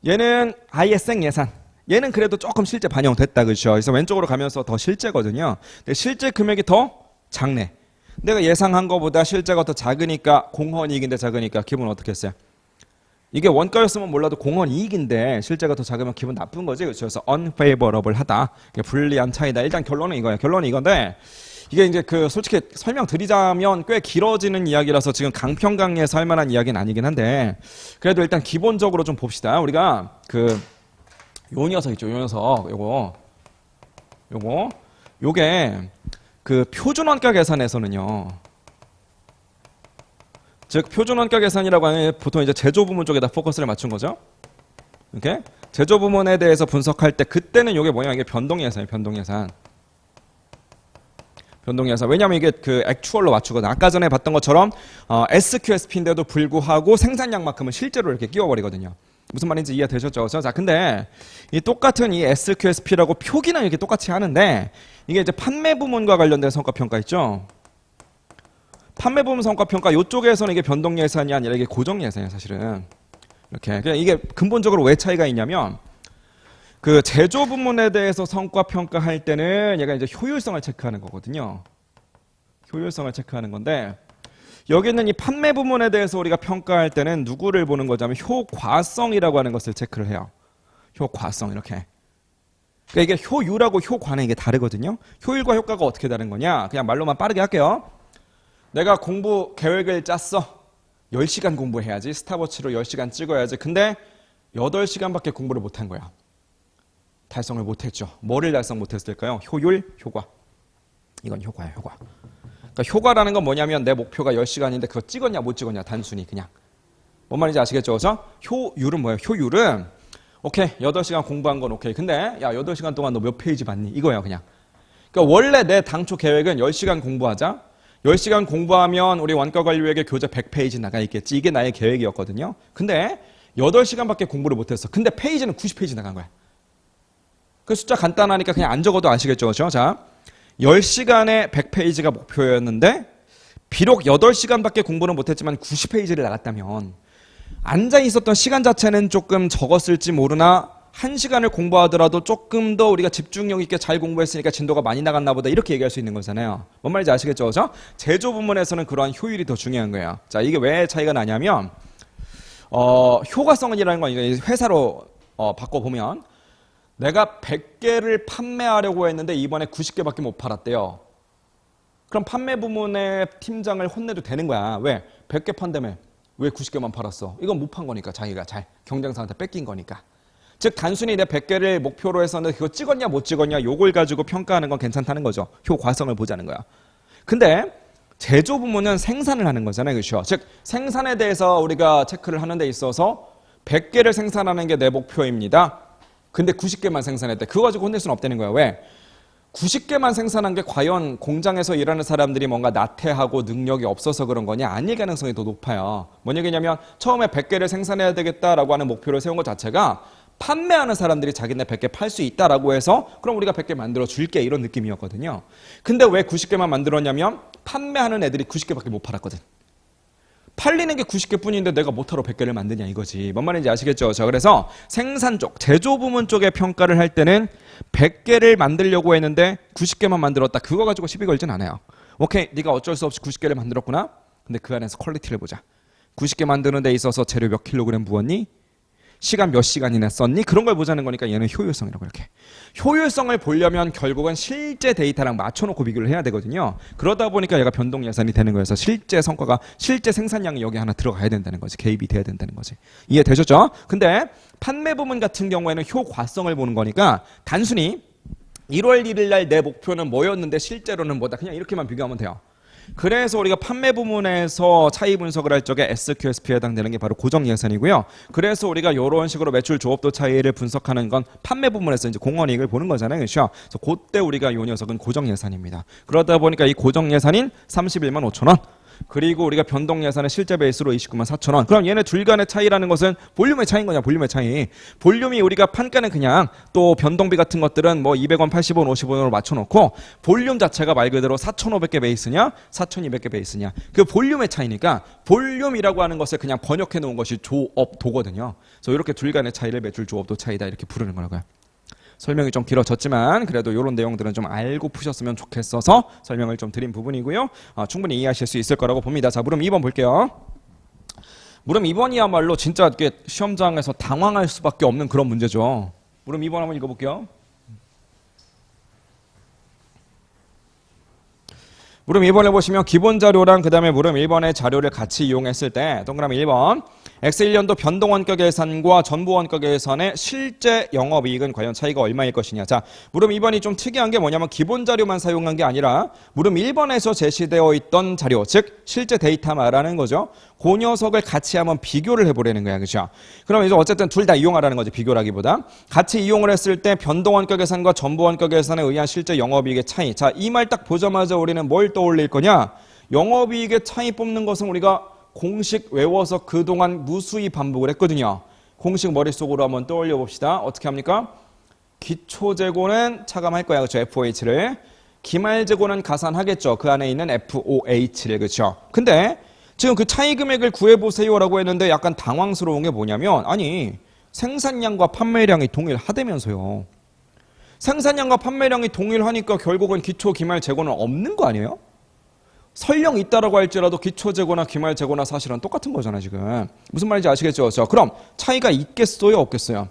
얘는 아예 생예산. 얘는 그래도 조금 실제 반영됐다. 그렇죠? 그래서 왼쪽으로 가면서 더 실제거든요. 근데 실제 금액이 더 작네. 내가 예상한 것보다 실제가 더 작으니까 공헌이익인데 작으니까 기분 어떻게 했어요? 이게 원가였으면 몰라도 공원 이익인데 실제가 더 작으면 기분 나쁜 거지. 그래서 unfavorable하다. 불리한 차이다. 일단 결론은 이거예요. 결론은 이건데 이게 이제 그 솔직히 설명드리자면 꽤 길어지는 이야기라서 지금 강평강에서 할 만한 이야기는 아니긴 한데 그래도 일단 기본적으로 좀 봅시다. 우리가 그 요 녀석 있죠. 요 녀석 요게 그 표준원가 계산에서는요. 즉 표준원가 계산이라고 하면 보통 이제 제조 부문 쪽에다 포커스를 맞춘 거죠. 이렇게 제조 부문에 대해서 분석할 때 그때는 이게 뭐냐 이게 변동예산이에요. 변동예산. 왜냐면 이게 그 액추얼로 맞추거든. 아까 전에 봤던 것처럼 SQSP인데도 불구하고 생산량만큼은 실제로 이렇게 끼워버리거든요. 무슨 말인지 이해되셨죠? 자, 근데 이 똑같은 이 SQSP라고 표기는 이렇게 똑같이 하는데 이게 이제 판매 부문과 관련된 성과평가 있죠. 판매 부문 성과평가 이쪽에서는 이게 변동 예산이 아니라 이게 고정 예산이에요, 사실은. 이렇게. 그냥 이게 근본적으로 왜 차이가 있냐면 그 제조 부문에 대해서 성과평가할 때는 얘가 이제 효율성을 체크하는 거거든요. 효율성을 체크하는 건데 여기는 이 판매 부문에 대해서 우리가 평가할 때는 누구를 보는 거냐면 효과성이라고 하는 것을 체크를 해요. 효과성 이렇게. 그러니까 이게 효율하고 효과는 이게 다르거든요. 효율과 효과가 어떻게 다른 거냐? 그냥 말로만 빠르게 할게요. 내가 공부 계획을 짰어. 10시간 공부해야지. 스탑워치로 10시간 찍어야지. 근데 8시간밖에 공부를 못한 거야. 달성을 못했죠. 뭐를 달성 못했을까요? 효율, 효과. 이건 효과야, 효과. 그러니까 효과라는 건 뭐냐면 내 목표가 10시간인데 그거 찍었냐 못 찍었냐 단순히 그냥. 뭔 말인지 아시겠죠? 그죠? 효율은 뭐예요? 효율은 오케이 8시간 공부한 건 오케이. 근데 야 8시간 동안 너 몇 페이지 봤니? 이거예요 그냥. 그러니까 원래 내 당초 계획은 10시간 공부하자. 10시간 공부하면 우리 원가관리회계 교재 100페이지 나가 있겠지. 이게 나의 계획이었거든요. 근데 8시간밖에 공부를 못했어. 근데 페이지는 90페이지 나간 거야. 그 숫자 간단하니까 그냥 안 적어도 아시겠죠? 그죠? 자, 10시간에 100페이지가 목표였는데 비록 8시간밖에 공부는 못했지만 90페이지를 나갔다면 앉아 있었던 시간 자체는 조금 적었을지 모르나 1시간을 공부하더라도 조금 더 우리가 집중력 있게 잘 공부했으니까 진도가 많이 나갔나 보다 이렇게 얘기할 수 있는 거잖아요. 뭔 말인지 아시겠죠? 그죠? 제조 부문에서는 그러한 효율이 더 중요한 거예요. 자, 이게 왜 차이가 나냐면 효과성이라는 건 회사로 바꿔보면 내가 100개를 판매하려고 했는데 이번에 90개밖에 못 팔았대요. 그럼 판매 부문의 팀장을 혼내도 되는 거야. 왜? 100개 판다며. 왜 90개만 팔았어? 이건 못 판 거니까 자기가 잘 경쟁사한테 뺏긴 거니까. 즉 단순히 내 100개를 목표로 했었는데 그거 찍었냐 못 찍었냐 요걸 가지고 평가하는 건 괜찮다는 거죠. 효과성을 보자는 거야. 근데 제조 부문은 생산을 하는 거잖아요. 그렇죠? 즉 생산에 대해서 우리가 체크를 하는 데 있어서 100개를 생산하는 게 내 목표입니다. 근데 90개만 생산했대. 그거 가지고 혼낼 수는 없다는 거야. 왜? 90개만 생산한 게 과연 공장에서 일하는 사람들이 뭔가 나태하고 능력이 없어서 그런 거냐? 아닐 가능성이 더 높아요. 뭔 얘기냐면 처음에 100개를 생산해야 되겠다라고 하는 목표를 세운 것 자체가 판매하는 사람들이 자기네 100개 팔 수 있다라고 해서 그럼 우리가 100개 만들어 줄게 이런 느낌이었거든요. 근데 왜 90개만 만들었냐면 판매하는 애들이 90개밖에 못 팔았거든. 팔리는 게 90개 뿐인데 내가 못하러 100개를 만드냐 이거지. 뭔 말인지 아시겠죠? 자, 그래서 생산 쪽, 제조 부문 쪽에 평가를 할 때는 100개를 만들려고 했는데 90개만 만들었다. 그거 가지고 시비 걸진 않아요. 오케이, 네가 어쩔 수 없이 90개를 만들었구나. 근데 그 안에서 퀄리티를 보자. 90개 만드는 데 있어서 재료 몇 킬로그램 부었니? 시간 몇 시간이나 썼니? 그런 걸 보자는 거니까 얘는 효율성이라고 이렇게. 효율성을 보려면 결국은 실제 데이터랑 맞춰놓고 비교를 해야 되거든요. 그러다 보니까 얘가 변동 예산이 되는 거여서 실제 성과가 실제 생산량이 여기 하나 들어가야 된다는 거지. 개입이 돼야 된다는 거지. 이해되셨죠? 근데 판매 부문 같은 경우에는 효과성을 보는 거니까 단순히 1월 1일 날 내 목표는 뭐였는데 실제로는 뭐다. 그냥 이렇게만 비교하면 돼요. 그래서 우리가 판매 부문에서 차이 분석을 할 적에 SQSP에 해당되는 게 바로 고정 예산이고요. 그래서 우리가 이런 식으로 매출 조업도 차이를 분석하는 건 판매 부문에서 이제 공원이익을 보는 거잖아요. 그렇죠? 그래서 그때 우리가 이 녀석은 고정 예산입니다. 그러다 보니까 이 고정 예산인 31만 5천 원. 그리고 우리가 변동 예산의 실제 베이스로 29만 4천 원. 그럼 얘네 둘 간의 차이라는 것은 볼륨의 차이인 거냐? 볼륨의 차이. 볼륨이 우리가 판가는 그냥 또 변동비 같은 것들은 뭐 200원, 80원, 50원으로 맞춰놓고 볼륨 자체가 말 그대로 4,500개 베이스냐? 4,200개 베이스냐? 그 볼륨의 차이니까 볼륨이라고 하는 것을 그냥 번역해 놓은 것이 조업도거든요. 그래서 이렇게 둘 간의 차이를 매출 조업도 차이다 이렇게 부르는 거라고요. 설명이 좀 길어졌지만 그래도 이런 내용들은 좀 알고 푸셨으면 좋겠어서 설명을 좀 드린 부분이고요. 충분히 이해하실 수 있을 거라고 봅니다. 자, 그럼 2번 볼게요. 물음 2번이야말로 진짜 이렇게 시험장에서 당황할 수밖에 없는 그런 문제죠. 물음 2번 한번 읽어볼게요. 물음 2번에 보시면 기본 자료랑 그 다음에 물음 1번의 자료를 같이 이용했을 때 동그라미 1번 X1년도 변동원가 계산과 전부원가 계산의 실제 영업이익은 과연 차이가 얼마일 것이냐. 자, 물음 2번이 좀 특이한 게 뭐냐면 기본 자료만 사용한 게 아니라 물음 1번에서 제시되어 있던 자료, 즉 실제 데이터 말하는 거죠. 그 녀석을 같이 한번 비교를 해보려는 거야. 그죠? 그럼 이제 어쨌든 둘 다 이용하라는 거지, 비교라기보다. 같이 이용을 했을 때 변동원가 계산과 전부원가 계산에 의한 실제 영업이익의 차이. 자, 이 말 딱 보자마자 우리는 뭘 떠올릴 거냐? 영업이익의 차이 뽑는 것은 우리가 공식 외워서 그동안 무수히 반복을 했거든요. 공식 머릿속으로 한번 떠올려 봅시다. 어떻게 합니까? 기초재고는 차감할 거야. 그렇죠? FOH를. 기말재고는 가산하겠죠. 그 안에 있는 FOH를. 그렇죠? 근데 지금 그 차이 금액을 구해보세요라고 했는데 약간 당황스러운 게 뭐냐면 아니 생산량과 판매량이 동일하다면서요. 생산량과 판매량이 동일하니까 결국은 기초 기말 재고는 없는 거 아니에요? 설령 있다라고 할지라도 기초 재고나 기말 재고나 사실은 똑같은 거잖아요. 지금 무슨 말인지 아시겠죠? 자, 그럼 차이가 있겠어요? 없겠어요?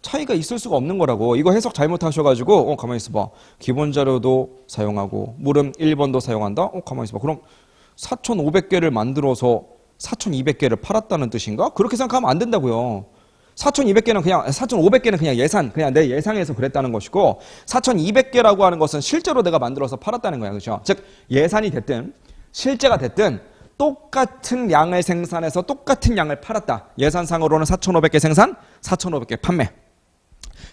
차이가 있을 수가 없는 거라고. 이거 해석 잘못하셔가지고 가만히 있어봐. 기본 자료도 사용하고 물음 1번도 사용한다? 가만히 있어봐. 그럼 4,500개를 만들어서 4,200개를 팔았다는 뜻인가? 그렇게 생각하면 안 된다고요. 4,200개는 그냥 4,500개는 그냥 예산, 그냥 내 예상에서 그랬다는 것이고 4,200개라고 하는 것은 실제로 내가 만들어서 팔았다는 거야. 그렇죠? 즉 예산이 됐든 실제가 됐든 똑같은 양을 생산해서 똑같은 양을 팔았다. 예산상으로는 4,500개 생산, 4,500개 판매.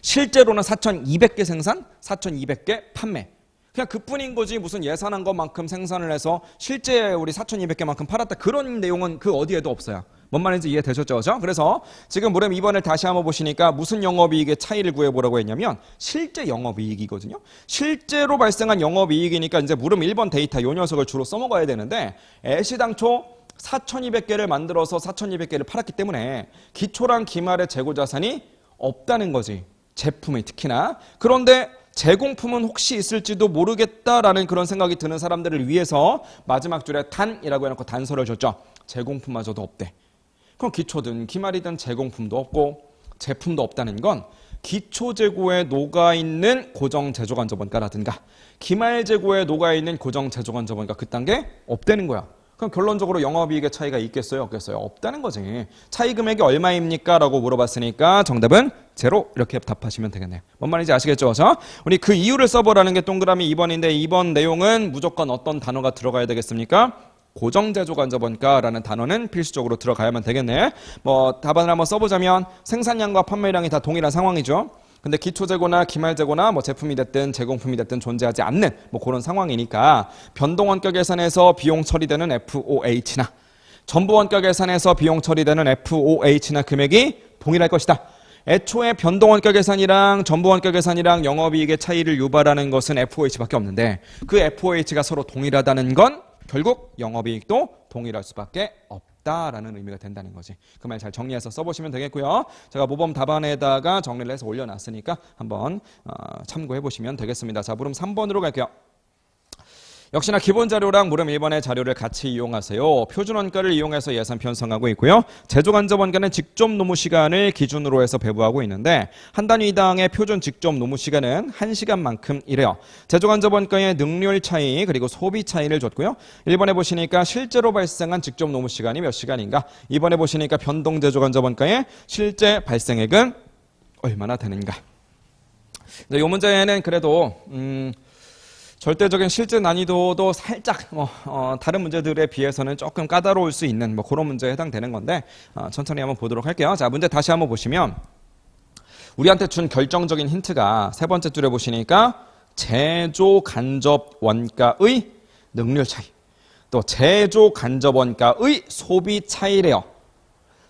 실제로는 4,200개 생산, 4,200개 판매. 그냥 그뿐인 거지 무슨 예산한 것만큼 생산을 해서 실제 우리 4,200개만큼 팔았다. 그런 내용은 그 어디에도 없어요. 뭔 말인지 이해되셨죠? 그죠? 그래서 지금 물음 2번을 다시 한번 보시니까 무슨 영업이익의 차이를 구해보라고 했냐면 실제 영업이익이거든요. 실제로 발생한 영업이익이니까 이제 물음 1번 데이터 요 녀석을 주로 써먹어야 되는데 애시당초 4,200개를 만들어서 4,200개를 팔았기 때문에 기초랑 기말의 재고자산이 없다는 거지. 제품이 특히나. 그런데 제공품은 혹시 있을지도 모르겠다라는 그런 생각이 드는 사람들을 위해서 마지막 줄에 단이라고 해놓고 단서를 줬죠. 제공품마저도 없대. 그럼 기초든 기말이든 제공품도 없고 제품도 없다는 건 기초 재고에 녹아있는 고정 제조간접원가라든가 기말 재고에 녹아있는 고정 제조간접원가 그딴 게 없다는 거야. 그럼 결론적으로 영업이익의 차이가 있겠어요? 없겠어요? 없다는 거지. 차이 금액이 얼마입니까? 라고 물어봤으니까 정답은 제로 이렇게 답하시면 되겠네요. 뭔 말인지 아시겠죠? 자, 우리 그 이유를 써보라는 게 동그라미 2번인데 2번 내용은 무조건 어떤 단어가 들어가야 되겠습니까? 고정제조간접원가라는 단어는 필수적으로 들어가야만 되겠네. 뭐 답안을 한번 써보자면 생산량과 판매량이 다 동일한 상황이죠. 근데 기초재고나 기말재고나 뭐 제품이 됐든 제공품이 됐든 존재하지 않는 뭐 그런 상황이니까 변동원가 계산에서 비용 처리되는 FOH나 전부원가 계산에서 비용 처리되는 FOH나 금액이 동일할 것이다. 애초에 변동원가 계산이랑 전부원가 계산이랑 영업이익의 차이를 유발하는 것은 FOH밖에 없는데 그 FOH가 서로 동일하다는 건 결국 영업이익도 동일할 수밖에 없다라는 의미가 된다는 거지. 그 말 잘 정리해서 써보시면 되겠고요. 제가 모범 답안에다가 정리를 해서 올려놨으니까 한번 참고해 보시면 되겠습니다. 자, 물음 3번으로 갈게요. 역시나 기본 자료랑 물음 1번의 자료를 같이 이용하세요. 표준원가를 이용해서 예산 편성하고 있고요. 제조간접원가는 직접 노무 시간을 기준으로 해서 배부하고 있는데 한 단위당의 표준 직접 노무 시간은 1시간만큼이래요. 제조간접원가의 능률 차이 그리고 소비 차이를 줬고요. 1번에 보시니까 실제로 발생한 직접 노무 시간이 몇 시간인가. 2번에 보시니까 변동 제조간접원가의 실제 발생액은 얼마나 되는가. 이 문제는 그래도 절대적인 실제 난이도도 살짝 다른 문제들에 비해서는 조금 까다로울 수 있는 뭐 그런 문제에 해당되는 건데 천천히 한번 보도록 할게요. 자, 문제 다시 한번 보시면 우리한테 준 결정적인 힌트가 세 번째 줄에 보시니까 제조 간접 원가의 능률 차이 또 제조 간접 원가의 소비 차이래요.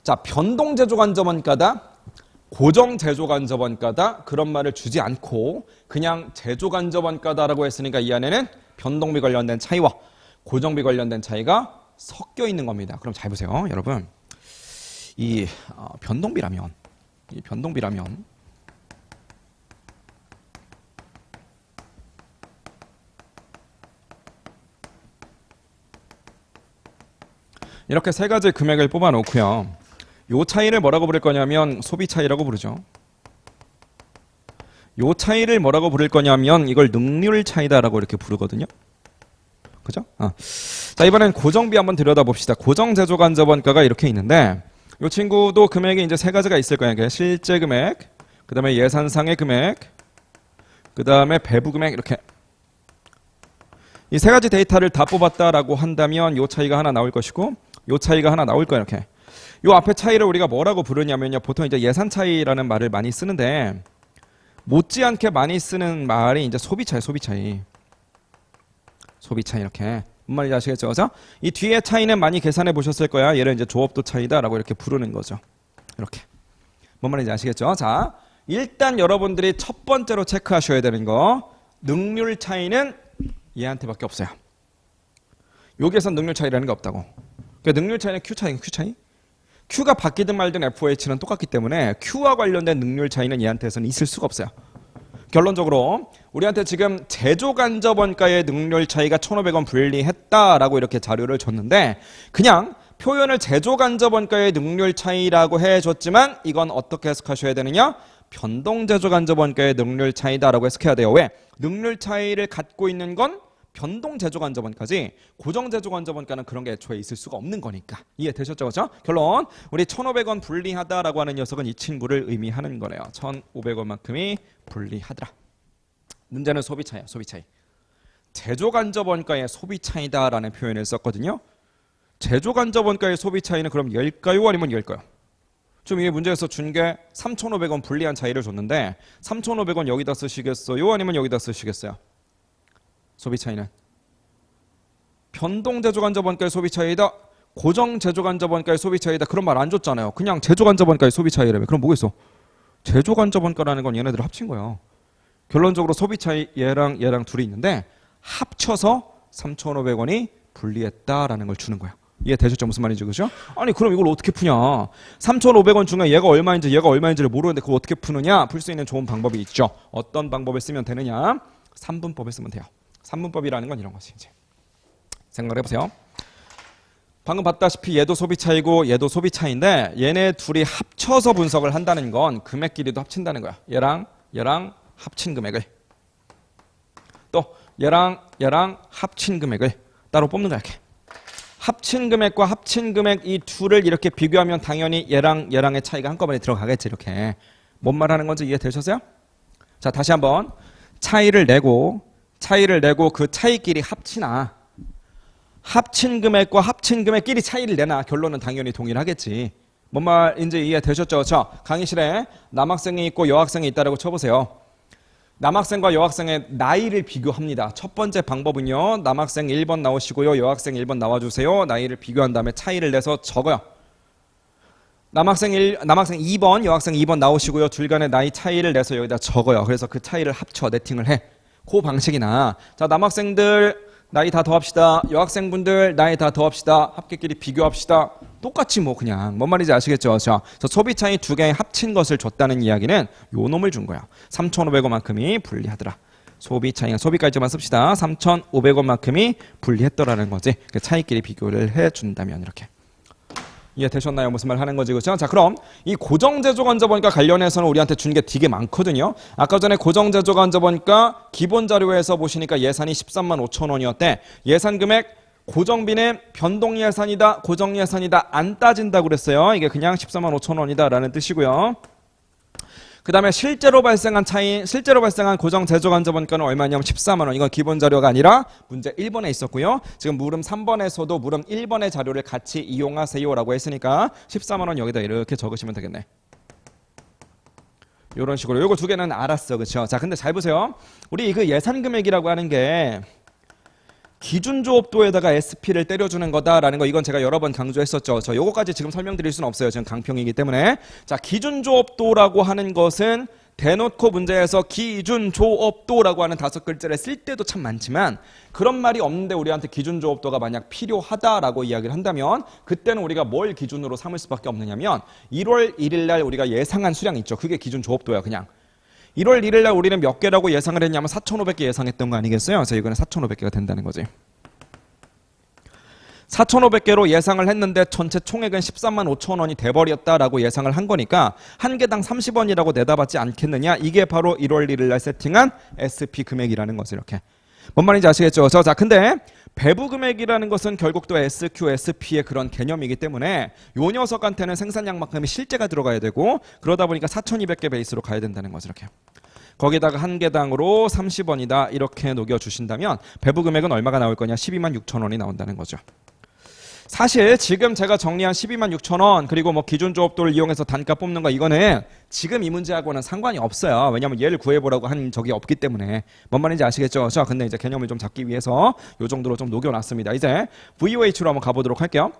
자, 변동 제조 간접 원가다. 고정 제조간접원가다 그런 말을 주지 않고 그냥 제조간접원가다라고 했으니까 이 안에는 변동비 관련된 차이와 고정비 관련된 차이가 섞여 있는 겁니다. 그럼 잘 보세요, 여러분. 이 변동비라면 이렇게 세 가지 금액을 뽑아 놓고요. 요 차이를 뭐라고 부를 거냐면 소비 차이라고 부르죠. 요 차이를 뭐라고 부를 거냐면 이걸 능률 차이다라고 이렇게 부르거든요. 그죠? 자, 이번엔 고정비 한번 들여다봅시다. 고정 제조 간접원가가 이렇게 있는데 이 친구도 금액이 이제 세 가지가 있을 거예요. 실제 금액, 그 다음에 예산상의 금액, 그 다음에 배부 금액 이렇게 이 세 가지 데이터를 다 뽑았다라고 한다면 이 차이가 하나 나올 것이고 이 차이가 하나 나올 거예요. 이렇게 이 앞에 차이를 우리가 뭐라고 부르냐면요. 보통 이제 예산 차이라는 말을 많이 쓰는데 못지않게 많이 쓰는 말이 이제 소비 차이, 소비 차이. 소비 차이 이렇게. 뭔 말인지 아시겠죠? 그죠? 이 뒤에 차이는 많이 계산해 보셨을 거야. 얘를 이제 조업도 차이다라고 이렇게 부르는 거죠. 이렇게. 뭔 말인지 아시겠죠? 자, 일단 여러분들이 첫 번째로 체크하셔야 되는 거 능률 차이는 얘한테밖에 없어요. 여기에서 능률 차이라는 게 없다고. 그러니까 능률 차이는 Q 차이, Q 차이. Q가 바뀌든 말든 FOH는 똑같기 때문에 Q와 관련된 능률 차이는 얘한테서는 있을 수가 없어요. 결론적으로 우리한테 지금 제조 간접 원가의 능률 차이가 1,500원 분리했다라고 이렇게 자료를 줬는데 그냥 표현을 제조 간접 원가의 능률 차이라고 해줬지만 이건 어떻게 해석하셔야 되느냐? 변동 제조 간접 원가의 능률 차이다라고 해석해야 돼요. 왜? 능률 차이를 갖고 있는 건 변동 제조 간접 원가지 고정 제조 간접 원가는 그런 게 애초에 있을 수가 없는 거니까. 이해되셨죠? 그렇죠? 결론 우리 1,500원 분리하다라고 하는 녀석은 이 친구를 의미하는 거네요. 1,500원만큼이 분리하더라. 문제는 소비 차이야. 소비 차이. 제조 간접 원가의 소비 차이다라는 표현을 썼거든요. 제조 간접 원가의 소비 차이는 그럼 얘일까요? 아니면 얘일까요? 좀 이게 문제에서 준 게 3,500원 분리한 차이를 줬는데 3,500원 여기다 쓰시겠어요? 아니면 여기다 쓰시겠어요? 소비 차이는 변동 제조 간접 원가의 소비 차이다. 고정 제조 간접 원가의 소비 차이다. 그런 말 안 줬잖아요. 그냥 제조 간접 원가의 소비 차이라며. 그럼 뭐겠어? 제조 간접 원가라는 건 얘네들 합친 거예요. 결론적으로 소비 차이 얘랑 둘이 있는데 합쳐서 3,500원이 분리했다라는 걸 주는 거야. 이해되셨죠? 무슨 말인지. 그죠? 아니 그럼 이걸 어떻게 푸냐? 3,500원 중에 얘가 얼마인지 얘가 얼마인지를 모르는데 그걸 어떻게 푸느냐? 풀 수 있는 좋은 방법이 있죠. 어떤 방법을 쓰면 되느냐? 3분법을 쓰면 돼요. 3분법이라는 건 이런 것이 이제 생각을 해보세요. 방금 봤다시피 얘도 소비 차이고 얘도 소비 차이인데 얘네 둘이 합쳐서 분석을 한다는 건 금액끼리도 합친다는 거야. 얘랑 합친 금액을 또 얘랑 합친 금액을 따로 뽑는 거야. 이렇게 합친 금액과 합친 금액 이 둘을 이렇게 비교하면 당연히 얘랑의 차이가 한꺼번에 들어가겠지. 이렇게 뭔 말하는 건지 이해되셨어요? 자, 다시 한번 차이를 내고 그 차이끼리 합치나 합친 금액과 합친 금액끼리 차이를 내나 결론은 당연히 동일하겠지. 뭔 말인지 이해되셨죠? 그렇죠? 강의실에 남학생이 있고 여학생이 있다라고 쳐보세요. 남학생과 여학생의 나이를 비교합니다. 첫 번째 방법은요. 남학생 1번 나오시고요. 여학생 1번 나와주세요. 나이를 비교한 다음에 차이를 내서 적어요. 남학생 2번, 여학생 2번 나오시고요. 둘 간의 나이 차이를 내서 여기다 적어요. 그래서 그 차이를 합쳐 네팅을 해. 그 방식이나 자 남학생들 나이 다 더합시다. 여학생분들 나이 다 더합시다. 합계끼리 비교합시다. 똑같이 뭐 그냥 뭔 말인지 아시겠죠? 자, 소비 차이 두 개 합친 것을 줬다는 이야기는 요 놈을 준 거야. 3,500원만큼이 분리하더라. 소비 차이 소비까지만 씁시다. 3,500원만큼이 분리했더라는 거지. 그 차이끼리 비교를 해준다면 이렇게. 이해되셨나요? 무슨 말 하는 거지, 그렇죠? 자, 그럼 이 고정제조 간접원가 관련해서는 우리한테 준 게 되게 많거든요. 아까 전에 고정제조 간접원가 기본 자료에서 보시니까 예산이 13만 5천 원이었대. 예산 금액 고정비는 변동 예산이다, 고정 예산이다 안 따진다고 그랬어요. 이게 그냥 14만 5천 원이다라는 뜻이고요. 그 다음에 실제로 발생한 고정 제조 간접 원가는 얼마냐면 14만 원. 이건 기본 자료가 아니라 문제 1번에 있었고요. 지금 물음 3번에서도 물음 1번의 자료를 같이 이용하세요라고 했으니까 14만 원 여기다 이렇게 적으시면 되겠네. 이런 식으로. 요거 두 개는 알았어. 그렇죠? 자, 근데 잘 보세요. 우리 그 예산 금액이라고 하는 게 기준조업도에다가 SP를 때려주는 거다라는 거 이건 제가 여러 번 강조했었죠. 저 요거까지 지금 설명드릴 수는 없어요. 지금 강평이기 때문에. 자, 기준조업도라고 하는 것은 대놓고 문제에서 기준조업도라고 하는 5글자를 쓸 때도 참 많지만 그런 말이 없는데 우리한테 기준조업도가 만약 필요하다라고 이야기를 한다면 그때는 우리가 뭘 기준으로 삼을 수밖에 없느냐면 1월 1일 날 우리가 예상한 수량 있죠. 그게 기준조업도야 그냥. 1월 1일 날 우리는 몇 개라고 예상을 했냐면 4,500개 예상했던 거 아니겠어요? 그래서 이거는 4,500개가 된다는 거지. 4,500개로 예상을 했는데 전체 총액은 13만 5천 원이 돼버렸다라고 예상을 한 거니까 한 개당 30원이라고 내다봤지 않겠느냐. 이게 바로 1월 1일 날 세팅한 SP 금액이라는 거죠. 이렇게. 뭔 말인지 아시겠죠? 자, 근데 배부 금액이라는 것은 결국 또 SQ, SP의 그런 개념이기 때문에 요 녀석한테는 생산량만큼의 실제가 들어가야 되고 그러다 보니까 4,200개 베이스로 가야 된다는 거죠. 이렇게. 거기다가 한 개당으로 30원이다 이렇게 녹여주신다면 배부 금액은 얼마가 나올 거냐? 12만 6천 원이 나온다는 거죠. 사실 지금 제가 정리한 12만 6천 원 그리고 뭐 기존 조업도를 이용해서 단가 뽑는 거 이거는 지금 이 문제하고는 상관이 없어요. 왜냐하면 얘를 구해보라고 한 적이 없기 때문에. 뭔 말인지 아시겠죠? 자, 근데 이제 개념을 좀 잡기 위해서 요 정도로 좀 녹여놨습니다. 이제 VOH로 한번 가보도록 할게요.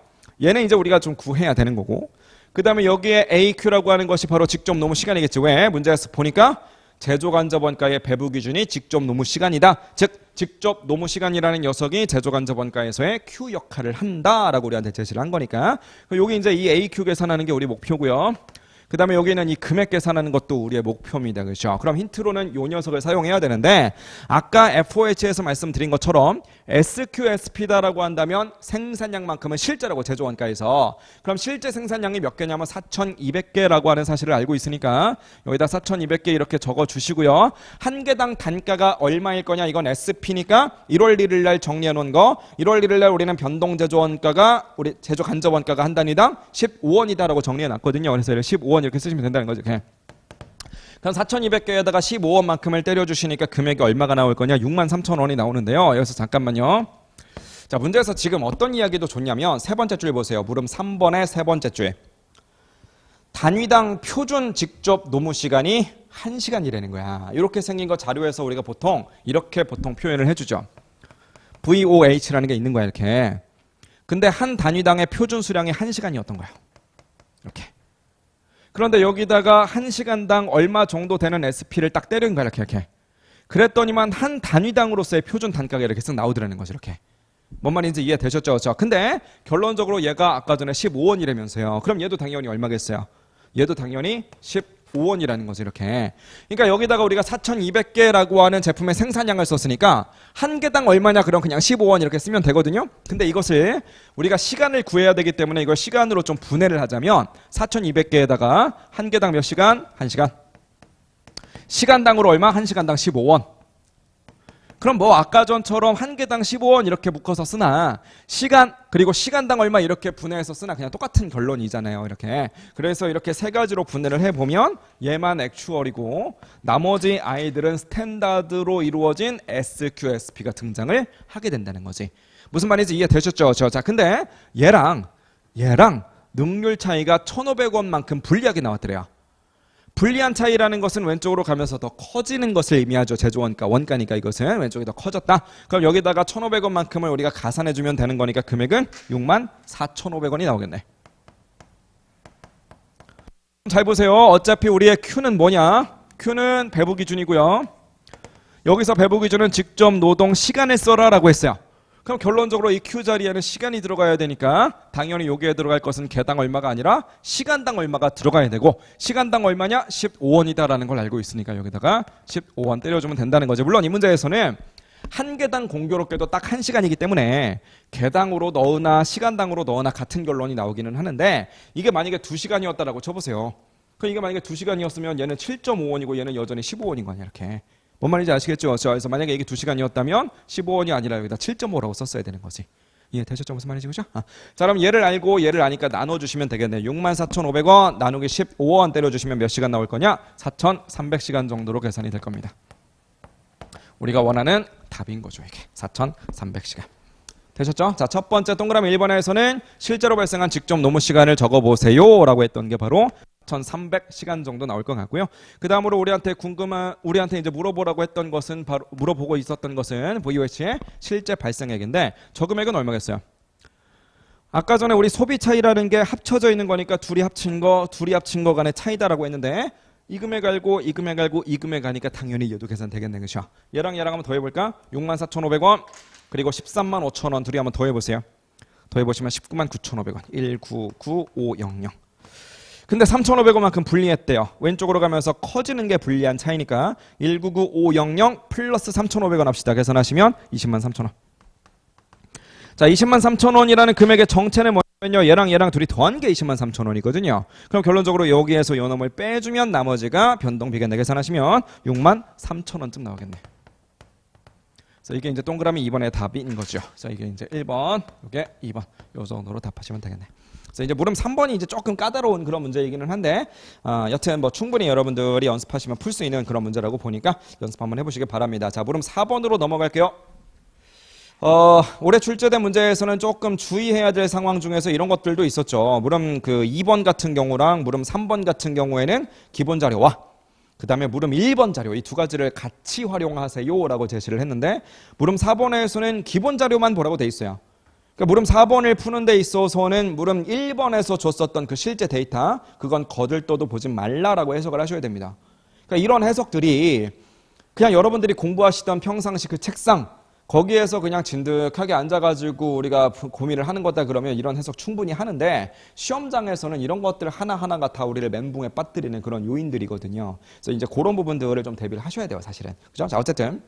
얘는 이제 우리가 좀 구해야 되는 거고 그 다음에 여기에 AQ라고 하는 것이 바로 직접 노무 시간이겠지. 왜? 문제에서 보니까 제조간접원가의 배부 기준이 직접 노무 시간이다. 즉 직접 노무 시간이라는 녀석이 제조간접원가에서의 Q 역할을 한다라고 우리한테 제시를 한 거니까 여기 이제 이 AQ 계산하는 게 우리 목표고요. 그 다음에 여기는 이 금액 계산하는 것도 우리의 목표입니다. 그렇죠? 그럼 힌트로는 요 녀석을 사용해야 되는데 아까 FOH에서 말씀드린 것처럼 SQSP다라고 한다면 생산량만큼은 실제라고 제조원가에서 그럼 실제 생산량이 몇 개냐면 4,200개라고 하는 사실을 알고 있으니까 여기다 4,200개 이렇게 적어주시고요. 한 개당 단가가 얼마일 거냐 이건 SP니까 1월 1일 날 정리해 놓은 거 1월 1일 날 우리는 변동 제조원가가 우리 제조간접원가가 한 단위당 15원이다라고 정리해 놨거든요. 그래서 15원 이렇게 쓰시면 된다는 거죠. 그럼 4,200개에다가 15원만큼을 때려주시니까 금액이 얼마가 나올 거냐? 6만 3천 원이 나오는데요. 여기서 잠깐만요. 자, 문제에서 지금 어떤 이야기도 좋냐면 세 번째 줄 보세요. 물음 3번의 세 번째 줄. 단위당 표준 직접 노무 시간이 1시간이라는 거야. 이렇게 생긴 거 자료에서 우리가 이렇게 보통 표현을 해주죠. VOH라는 게 있는 거야. 이렇게. 근데 한 단위당의 표준 수량이 1시간이었던 거야. 이렇게. 그런데 여기다가 1시간당 얼마 정도 되는 SP를 딱 때린 거야. 이렇게. 그랬더니만 한 단위당으로서의 표준 단가가 이렇게 쓱 나오더라는 거죠. 이렇게. 뭔 말인지 이해되셨죠? 근데 결론적으로 얘가 아까 전에 15원이라면서요. 그럼 얘도 당연히 얼마겠어요? 얘도 당연히 15원이라는 거죠. 이렇게. 그러니까 여기다가 우리가 4,200개라고 하는 제품의 생산량을 썼으니까 한 개당 얼마냐? 그럼 그냥 15원 이렇게 쓰면 되거든요. 근데 이것을 우리가 시간을 구해야 되기 때문에 이걸 시간으로 좀 분해를 하자면 4,200개에다가 한 개당 몇 시간? 1시간. 시간당으로 얼마? 1시간당 15원. 그럼 뭐 아까 전처럼 한 개당 15원 이렇게 묶어서 쓰나 시간 그리고 시간당 얼마 이렇게 분해해서 쓰나 그냥 똑같은 결론이잖아요. 이렇게. 그래서 이렇게 세 가지로 분해를 해보면 얘만 액추얼이고 나머지 아이들은 스탠다드로 이루어진 SQSP가 등장을 하게 된다는 거지. 무슨 말인지 이해되셨죠? 자, 근데 얘랑 능률 차이가 1,500원만큼 불리하게 나왔더래요. 불리한 차이라는 것은 왼쪽으로 가면서 더 커지는 것을 의미하죠. 제조원가, 원가니까 이것은 왼쪽이 더 커졌다. 그럼 여기다가 1,500원만큼을 우리가 가산해주면 되는 거니까 금액은 6만 4,500원이 나오겠네. 잘 보세요. 어차피 우리의 Q는 뭐냐? Q는 배부 기준이고요. 여기서 배부 기준은 직접 노동 시간을 써라라고 했어요. 그럼 결론적으로 이 Q 자리에는 시간이 들어가야 되니까 당연히 여기에 들어갈 것은 개당 얼마가 아니라 시간당 얼마가 들어가야 되고 시간당 얼마냐? 15원이다라는 걸 알고 있으니까 여기다가 15원 때려주면 된다는 거죠. 물론 이 문제에서는 한 개당 공교롭게도 딱 1시간이기 때문에 개당으로 넣으나 시간당으로 넣으나 같은 결론이 나오기는 하는데 이게 만약에 2시간이었다라고 쳐보세요. 그럼 이게 만약에 2시간이었으면 얘는 7.5원이고 얘는 여전히 15원인 거 아니야 이렇게. 뭔 말인지 아시겠죠? 그래서 만약에 이게 2시간이었다면 15원이 아니라 여기다 7.5라고 썼어야 되는 거지. 이해되셨죠? 무슨 말인지 그죠? 자, 그럼 얘를 알고 얘를 아니까 나눠주시면 되겠네. 64,500원 나누기 15원 때려주시면 몇 시간 나올 거냐? 4,300시간 정도로 계산이 될 겁니다. 우리가 원하는 답인 거죠. 이게 4,300시간. 되셨죠? 자, 첫 번째 동그라미 1번에서는 실제로 발생한 직접 노무 시간을 적어보세요 라고 했던 게 바로 1,300시간 정도 나올 것 같고요. 그 다음으로 우리한테 이제 물어보라고 했던 것은 바로 물어보고 있었던 것은 VOH의 실제 발생액인데 저 금액은 얼마겠어요? 아까 전에 우리 소비 차이라는 게 합쳐져 있는 거니까 둘이 합친 거 간의 차이다라고 했는데 이 금액 알고 이 금액 알고 이 금액 아니까 당연히 얘도 계산되겠네. 그죠? 얘랑 한번 더 해볼까? 64,500원 그리고 135,000원 둘이 한번 더 해보세요. 더 해보시면 199,500원 199,500. 근데 3,500원만큼 불리했대요. 왼쪽으로 가면서 커지는 게 불리한 차이니까 199,500 플러스 3,500원 합시다. 계산하시면 203,000원. 자, 203,000원이라는 금액의 정체는 뭐냐면요. 얘랑 둘이 더한 게 203,000원이거든요. 그럼 결론적으로 여기에서 요 놈을 빼주면 나머지가 변동비계내 계산하시면 63,000원쯤 나오겠네. 그래서 이게 이제 동그라미 2번의 답인 거죠. 그래서 이게 이제 1번, 이게 2번. 요 정도로 답하시면 되겠네. 그래서 이제 물음 3번이 이제 조금 까다로운 그런 문제이기는 한데, 여튼 뭐 충분히 여러분들이 연습하시면 풀 수 있는 그런 문제라고 보니까 연습 한번 해보시기 바랍니다. 자, 물음 4번으로 넘어갈게요. 올해 출제된 문제에서는 조금 주의해야 될 상황 중에서 이런 것들도 있었죠. 물음 그 2번 같은 경우랑 물음 3번 같은 기본 자료와 그 다음에 물음 1번 자료 이 두 가지를 같이 활용하세요 라고 제시를 했는데, 물음 4번에서는 기본 자료만 보라고 돼 있어요. 그러니까 물음 4번을 푸는 데 있어서는 물음 1번에서 줬었던 그 실제 데이터 그건 거들떠도 보지 말라라고 해석을 하셔야 됩니다. 그러니까 이런 해석들이 그냥 여러분들이 공부하시던 평상시 그 책상 거기에서 그냥 진득하게 앉아가지고 우리가 고민을 하는 거다 그러면 이런 해석 충분히 하는데, 시험장에서는 이런 것들 하나하나가 다 우리를 멘붕에 빠뜨리는 그런 요인들이거든요. 그래서 이제 그런 부분들을 좀 대비를 하셔야 돼요, 사실은. 그죠? 자, 어쨌든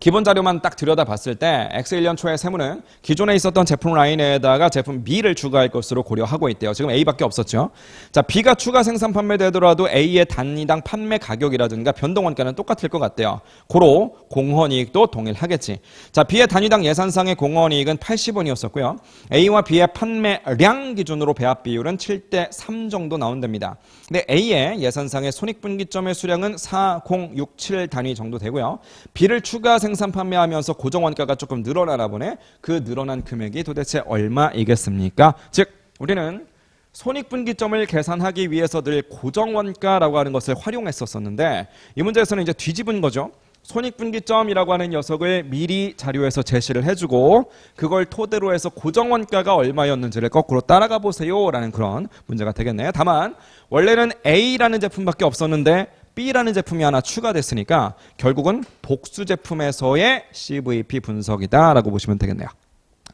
기본 자료만 딱 들여다봤을 때 X1년 초의 세무는 기존에 있었던 제품 라인에다가 제품 B를 추가할 것으로 고려하고 있대요. 지금 A밖에 없었죠. 자, B가 추가 생산 판매되더라도 A의 단위당 판매 가격이라든가 변동원가는 똑같을 것 같대요. 고로 공헌이익도 동일하겠지. 자, B의 단위당 예산상의 공헌이익은 80원이었었고요. A와 B의 판매량 기준으로 배합 비율은 7대 3 정도 나온답니다. 근데 A의 예산상의 손익분기점의 수량은 4067 단위 정도 되고요. B를 추가 생산 판매하면서 고정원가가 조금 늘어나나 보네. 그 늘어난 금액이 도대체 얼마이겠습니까? 즉 우리는 손익분기점을 계산하기 위해서 늘 고정원가라고 하는 것을 활용했었는데, 이 문제에서는 이제 뒤집은 거죠. 손익분기점이라고 하는 녀석을 미리 자료에서 제시를 해주고 그걸 토대로 해서 고정원가가 얼마였는지를 거꾸로 따라가 보세요 라는 그런 문제가 되겠네요. 다만 원래는 A라는 제품밖에 없었는데 B라는 제품이 하나 추가됐으니까 결국은 복수 제품에서의 CVP 분석이다 라고 보시면 되겠네요.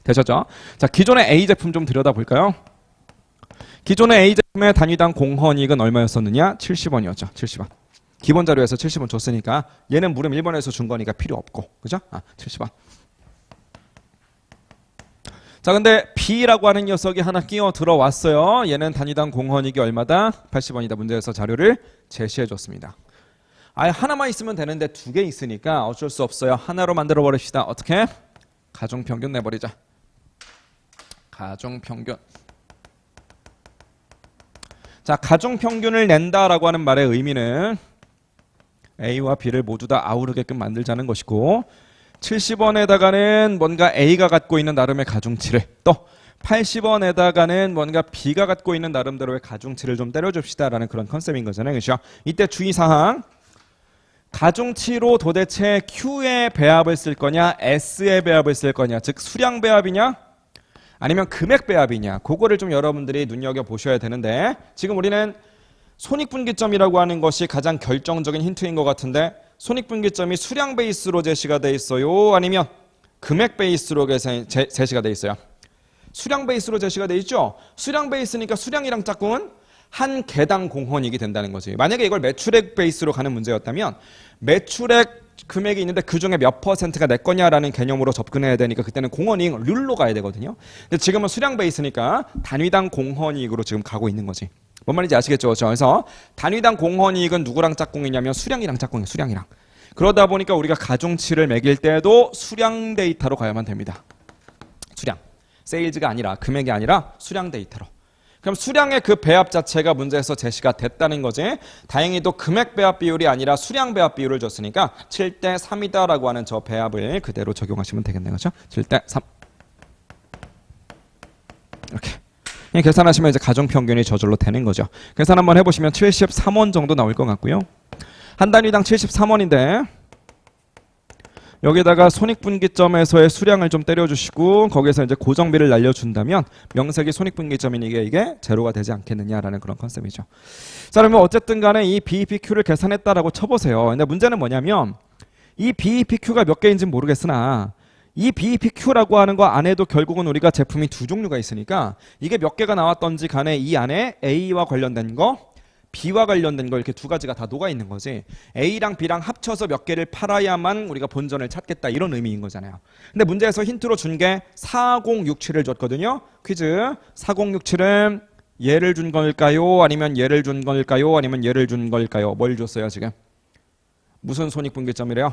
되셨죠? 자, 기존의 A 제품 좀 들여다볼까요? 기존의 A 제품의 단위당 공헌이익은 얼마였었느냐? 70원이었죠. 70원. 기본 자료에서 70원 줬으니까 얘는 물음 1번에서 준 거니까 필요 없고, 그죠? 70원. 자, 근데 B라고 하는 녀석이 하나 끼어 들어왔어요. 얘는 단위당 공헌이익이 얼마다? 80원이다. 문제에서 자료를 제시해 줬습니다. 아예 하나만 있으면 되는데 두 개 있으니까 어쩔 수 없어요. 하나로 만들어 버립시다. 어떻게? 가중평균 내버리자. 가중평균. 자, 가중평균을 낸다라고 하는 말의 의미는 A와 B를 모두 다 아우르게끔 만들자는 것이고, 70원에다가는 뭔가 A가 갖고 있는 나름의 가중치를, 또 80원에다가는 뭔가 B가 갖고 있는 나름대로의 가중치를 좀 때려줍시다라는 그런 컨셉인 거잖아요. 그렇죠? 이때 주의사항, 가중치로 도대체 Q의 배합을 쓸 거냐 S의 배합을 쓸 거냐, 즉 수량 배합이냐 아니면 금액 배합이냐, 그거를 좀 여러분들이 눈여겨보셔야 되는데, 지금 우리는 손익분기점이라고 하는 것이 가장 결정적인 힌트인 것 같은데, 손익분기점이 수량 베이스로 제시가 돼 있어요? 아니면 금액 베이스로 제시가 돼 있어요? 수량 베이스로 제시가 돼 있죠? 수량 베이스니까 수량이랑 짝꿍은 한 개당 공헌이익이 된다는 거지. 만약에 이걸 매출액 베이스로 가는 문제였다면 매출액 금액이 있는데 그 중에 몇 퍼센트가 내 거냐라는 개념으로 접근해야 되니까 그때는 공헌이익 룰로 가야 되거든요. 근데 지금은 수량 베이스니까 단위당 공헌이익으로 지금 가고 있는 거지. 뭔 말인지 아시겠죠? 그래서 단위당 공헌이익은 누구랑 짝꿍이냐면 수량이랑 짝꿍이에요. 수량이랑. 그러다 보니까 우리가 가중치를 매길 때도 수량 데이터로 가야만 됩니다. 수량. 세일즈가 아니라, 금액이 아니라 수량 데이터로. 그럼 수량의 그 배합 자체가 문제에서 제시가 됐다는 거지. 다행히도 금액 배합 비율이 아니라 수량 배합 비율을 줬으니까 7대 3이다라고 하는 저 배합을 그대로 적용하시면 되겠네요. 그렇죠? 7대 3. 이렇게. 계산하시면 이제 가중평균이 저절로 되는 거죠. 계산 한번 해보시면 73원 정도 나올 것 같고요. 한 단위당 73원인데 여기다가 손익분기점에서의 수량을 좀 때려주시고 거기에서 이제 고정비를 날려준다면 명색이 손익분기점이니까 이게 제로가 되지 않겠느냐라는 그런 컨셉이죠. 자, 그러면 어쨌든 간에 이 BEPQ를 계산했다라고 쳐보세요. 근데 문제는 뭐냐면 이 BEPQ가 몇 개인지는 모르겠으나 이 BEPQ라고 하는 거 안에도 결국은 우리가 제품이 두 종류가 있으니까 이게 몇 개가 나왔던지 간에 이 안에 A와 관련된 거, B와 관련된 거 이렇게 두 가지가 다 녹아 있는 거지. A랑 B랑 합쳐서 몇 개를 팔아야만 우리가 본전을 찾겠다 이런 의미인 거잖아요. 근데 문제에서 힌트로 준 게 4067을 줬거든요. 퀴즈. 4067은 얘를 준 걸까요? 아니면 얘를 준 걸까요? 아니면 얘를 준 걸까요? 뭘 줬어요 지금? 무슨 손익분기점이래요?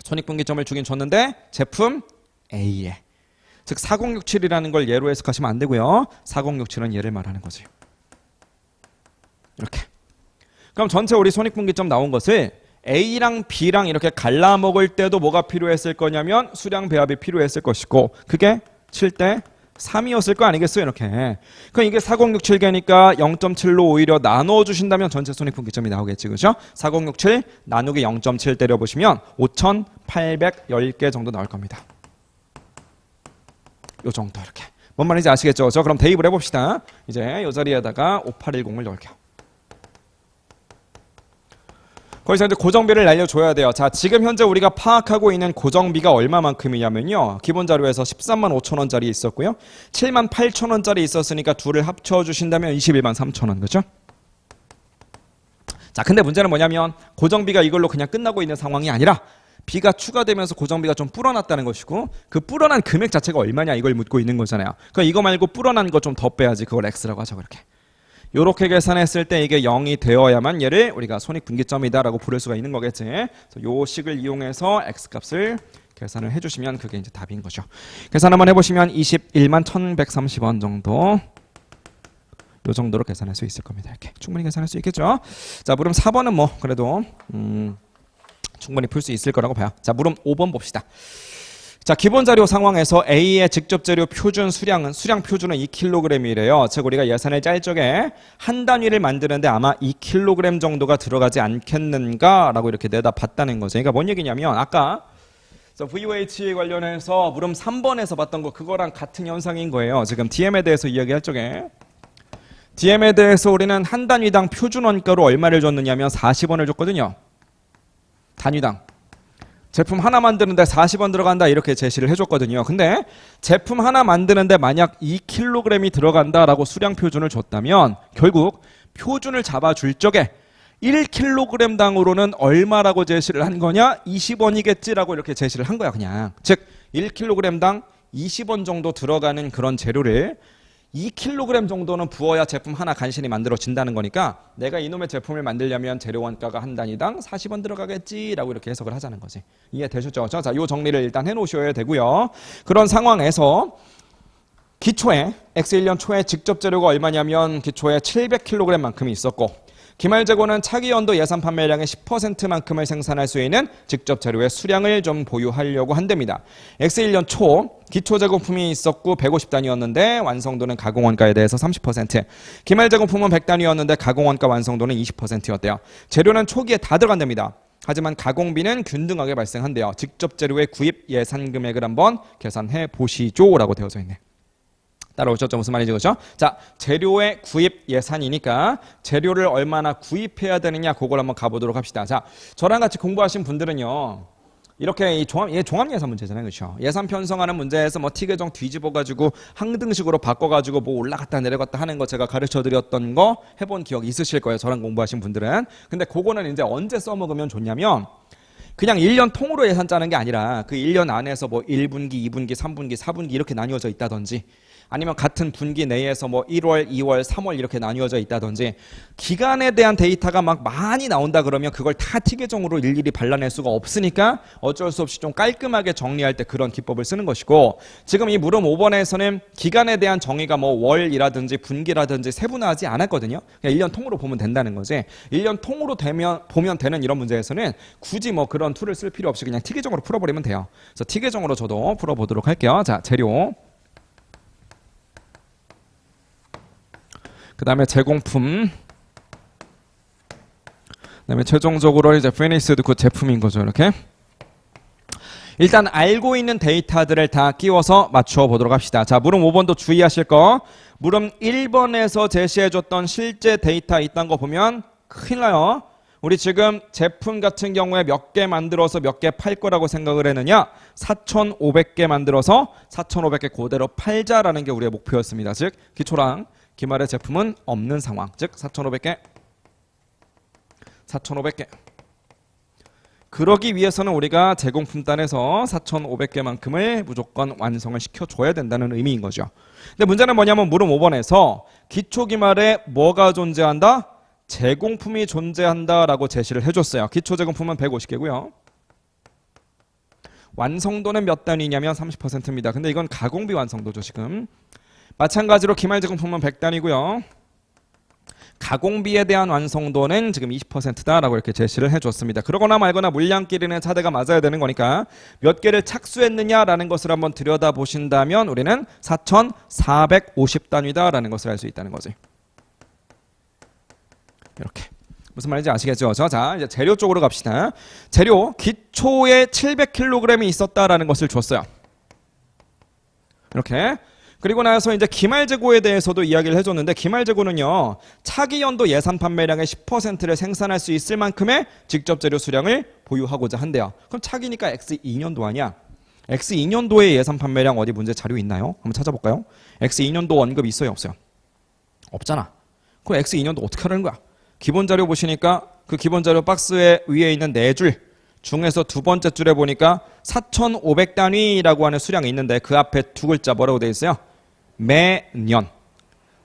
손익분기점을 주긴 줬는데 제품 A에. 즉 4067이라는 걸 얘로 해석하시면 안 되고요. 4067은 얘를 말하는 거지. 이렇게. 그럼 전체 우리 손익분기점 나온 것을 A랑 B랑 이렇게 갈라먹을 때도 뭐가 필요했을 거냐면 수량 배합이 필요했을 것이고 그게 7대 3이었을 거 아니겠어요? 이렇게. 그럼 이게 4067개니까 0.7로 오히려 나눠주신다면 전체 손익분기점이 나오겠지. 그죠? 4067 나누기 0.7 때려보시면 5810개 정도 나올 겁니다. 요 정도 이렇게. 뭔 말인지 아시겠죠? 저 그럼 대입을 해봅시다. 이제 이 자리에다가 5810을 넣을게요. 거기서 이제 고정비를 날려줘야 돼요. 자, 지금 현재 우리가 파악하고 있는 고정비가 얼마만큼이냐면요. 기본 자료에서 13만 5천 원짜리 있었고요. 7만 8천 원짜리 있었으니까 둘을 합쳐주신다면 21만 3천 원. 그죠? 자, 근데 문제는 뭐냐면 고정비가 이걸로 그냥 끝나고 있는 상황이 아니라 B가 추가되면서 고정비가 좀 불어났다는 것이고 그 불어난 금액 자체가 얼마냐 이걸 묻고 있는 거잖아요. 그러니까 이거 말고 불어난 거 좀 더 빼야지. 그걸 X라고 하자고 이렇게. 이렇게 계산했을 때 이게 0이 되어야만 얘를 우리가 손익분기점이다라고 부를 수가 있는 거겠지. 요 식을 이용해서 X값을 계산을 해주시면 그게 이제 답인 거죠. 계산 한번 해보시면 21만 1130원 정도 요 정도로 계산할 수 있을 겁니다. 이렇게 충분히 계산할 수 있겠죠. 자, 물음 4번은 뭐 그래도 충분히 풀 수 있을 거라고 봐요. 자, 물음 5번 봅시다. 자, 기본 자료 상황에서 A의 직접 재료 표준 수량 표준은 2kg이래요. 즉 우리가 예산을 짤 적에 한 단위를 만드는데 아마 2kg 정도가 들어가지 않겠는가라고 이렇게 내다 봤다는 거죠. 그러니까 뭔 얘기냐면 아까 VOH 관련해서 물음 3번에서 봤던 거 그거랑 같은 현상인 거예요. 지금 DM에 대해서 이야기할 적에 DM에 대해서 우리는 한 단위당 표준 원가로 얼마를 줬느냐면 40원을 줬거든요. 단위당. 제품 하나 만드는데 40원 들어간다 이렇게 제시를 해줬거든요. 근데 제품 하나 만드는데 만약 2kg이 들어간다라고 수량 표준을 줬다면 결국 표준을 잡아줄 적에 1kg당으로는 얼마라고 제시를 한 거냐? 20원이겠지라고 이렇게 제시를 한 거야 그냥. 즉 1kg당 20원 정도 들어가는 그런 재료를 2kg 정도는 부어야 제품 하나 간신히 만들어진다는 거니까 내가 이놈의 제품을 만들려면 재료 원가가 한 단위당 40원 들어가겠지라고 이렇게 해석을 하자는 거지. 이해되셨죠? 자, 이 정리를 일단 해놓으셔야 되고요. 그런 상황에서 기초에 X1년 초에 직접 재료가 얼마냐면 기초에 700kg만큼이 있었고 기말재고는 차기 연도 예산 판매량의 10%만큼을 생산할 수 있는 직접 재료의 수량을 좀 보유하려고 한답니다. X1년 초 기초 제공품이 있었고 150단위였는데 완성도는 가공원가에 대해서 30%, 기말 제공품은 100단위였는데 가공원가 완성도는 20%였대요. 재료는 초기에 다 들어간답니다. 하지만 가공비는 균등하게 발생한대요. 직접 재료의 구입 예산 금액을 한번 계산해 보시죠 라고 되어져 있네. 따라오셨죠? 무슨 말인지 그렇죠? 자, 재료의 구입 예산이니까 재료를 얼마나 구입해야 되느냐 그걸 한번 가보도록 합시다. 자, 저랑 같이 공부하신 분들은요. 이렇게 이 종합 예산 문제잖아요. 그렇죠? 예산 편성하는 문제에서 뭐 T계정 뒤집어 가지고 항등식으로 바꿔 가지고 뭐 올라갔다 내려갔다 하는 거 제가 가르쳐 드렸던 거 해본 기억 있으실 거예요. 저랑 공부하신 분들은. 근데 그거는 이제 언제 써먹으면 좋냐면 그냥 1년 통으로 예산 짜는 게 아니라 그 1년 안에서 뭐 1분기, 2분기, 3분기, 4분기 이렇게 나뉘어져 있다든지 아니면 같은 분기 내에서 뭐 1월, 2월, 3월 이렇게 나뉘어져 있다든지 기간에 대한 데이터가 막 많이 나온다 그러면 그걸 다 T계정으로 일일이 발라낼 수가 없으니까 어쩔 수 없이 좀 깔끔하게 정리할 때 그런 기법을 쓰는 것이고 지금 이 물음 5번에서는 기간에 대한 정의가 뭐 월이라든지 분기라든지 세분화하지 않았거든요. 그냥 1년 통으로 보면 된다는 거지. 1년 통으로 보면 되는 이런 문제에서는 굳이 뭐 그런 툴을 쓸 필요 없이 그냥 T계정으로 풀어버리면 돼요. 그래서 T계정으로 저도 풀어보도록 할게요. 자, 재료. 그 다음에 제공품, 그 다음에 최종적으로 이제 finished good 제품인 거죠. 이렇게 일단 알고 있는 데이터들을 다 끼워서 맞추어 보도록 합시다. 자, 물음 5번도 주의하실 거. 물음 1번에서 제시해줬던 실제 데이터 있다는 거 보면 큰일 나요. 우리 지금 제품 같은 경우에 몇 개 만들어서 몇 개 팔 거라고 생각을 했느냐? 4,500개 만들어서 4,500개 그대로 팔자라는 게 우리의 목표였습니다. 즉 기초랑 기말의 제품은 없는 상황, 즉 4,500개 4,500개. 그러기 위해서는 우리가 제공품단에서 4,500개만큼을 무조건 완성을 시켜줘야 된다는 의미인 거죠. 근데 문제는 뭐냐면 물음 5번에서 기초기말에 뭐가 존재한다? 제공품이 존재한다라고 제시를 해줬어요. 기초제공품은 150개고요. 완성도는 몇 단위냐면 30%입니다. 근데 이건 가공비 완성도죠 지금. 마찬가지로 기말제공품은 100단위고요. 가공비에 대한 완성도는 지금 20%다라고 이렇게 제시를 해줬습니다. 그러거나 말거나 물량끼리는 차대가 맞아야 되는 거니까 몇 개를 착수했느냐라는 것을 한번 들여다보신다면 우리는 4,450단위다라는 것을 알 수 있다는 거지. 이렇게. 무슨 말인지 아시겠죠? 자, 이제 재료 쪽으로 갑시다. 재료, 기초에 700kg이 있었다라는 것을 줬어요. 이렇게. 그리고 나서 이제 기말재고에 대해서도 이야기를 해줬는데 기말재고는요 차기연도 예산 판매량의 10%를 생산할 수 있을 만큼의 직접 재료 수량을 보유하고자 한대요. 그럼 차기니까 X2년도 아니야? X2년도의 예산 판매량 어디 문제 자료 있나요? 한번 찾아볼까요? X2년도 언급 있어요 없어요? 없잖아. 그럼 X2년도 어떻게 하라는 거야? 기본 자료 보시니까 그 기본 자료 박스에 위에 있는 4줄 중에서 두 번째 줄에 보니까 4,500단위라고 하는 수량이 있는데 그 앞에 두 글자 뭐라고 되어 있어요? 매년.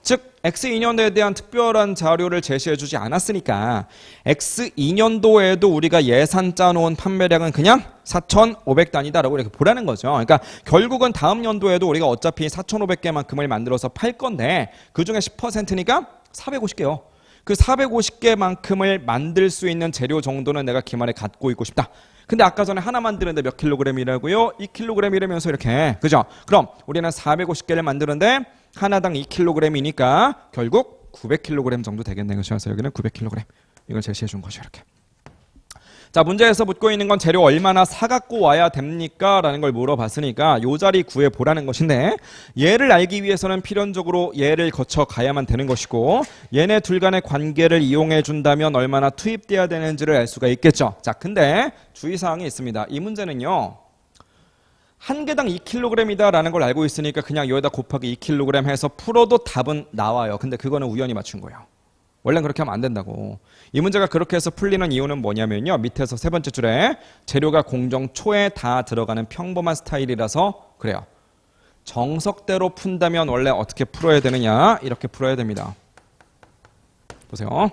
즉 X2년도에 대한 특별한 자료를 제시해주지 않았으니까 X2년도에도 우리가 예산 짜놓은 판매량은 그냥 4,500단위다라고 이렇게 보라는 거죠. 그러니까 결국은 다음 연도에도 우리가 어차피 4,500개만큼을 만들어서 팔 건데 그 중에 10%니까 450개요. 그 450개만큼을 만들 수 있는 재료 정도는 내가 기말에 갖고 있고 싶다. 근데 아까 전에 하나 만드는데 몇 킬로그램이라고요? 2kg이라면서 이렇게. 그죠? 그럼 우리는 450개를 만드는데 하나당 2kg이니까 결국 900kg 정도 되겠네요. 그래서 여기는 900kg. 이걸 제시해 준 거죠. 이렇게. 자, 문제에서 묻고 있는 건 재료 얼마나 사갖고 와야 됩니까? 라는 걸 물어봤으니까 요 자리 구해보라는 것인데 얘를 알기 위해서는 필연적으로 얘를 거쳐 가야만 되는 것이고 얘네 둘 간의 관계를 이용해 준다면 얼마나 투입돼야 되는지를 알 수가 있겠죠. 자, 근데 주의사항이 있습니다. 이 문제는요. 한 개당 2kg이다 라는 걸 알고 있으니까 그냥 여기다 곱하기 2kg 해서 풀어도 답은 나와요. 근데 그거는 우연히 맞춘 거예요. 원래는 그렇게 하면 안 된다고. 이 문제가 그렇게 해서 풀리는 이유는 뭐냐면요. 밑에서 세 번째 줄에 재료가 공정 초에 다 들어가는 평범한 스타일이라서 그래요. 정석대로 푼다면 원래 어떻게 풀어야 되느냐. 이렇게 풀어야 됩니다. 보세요.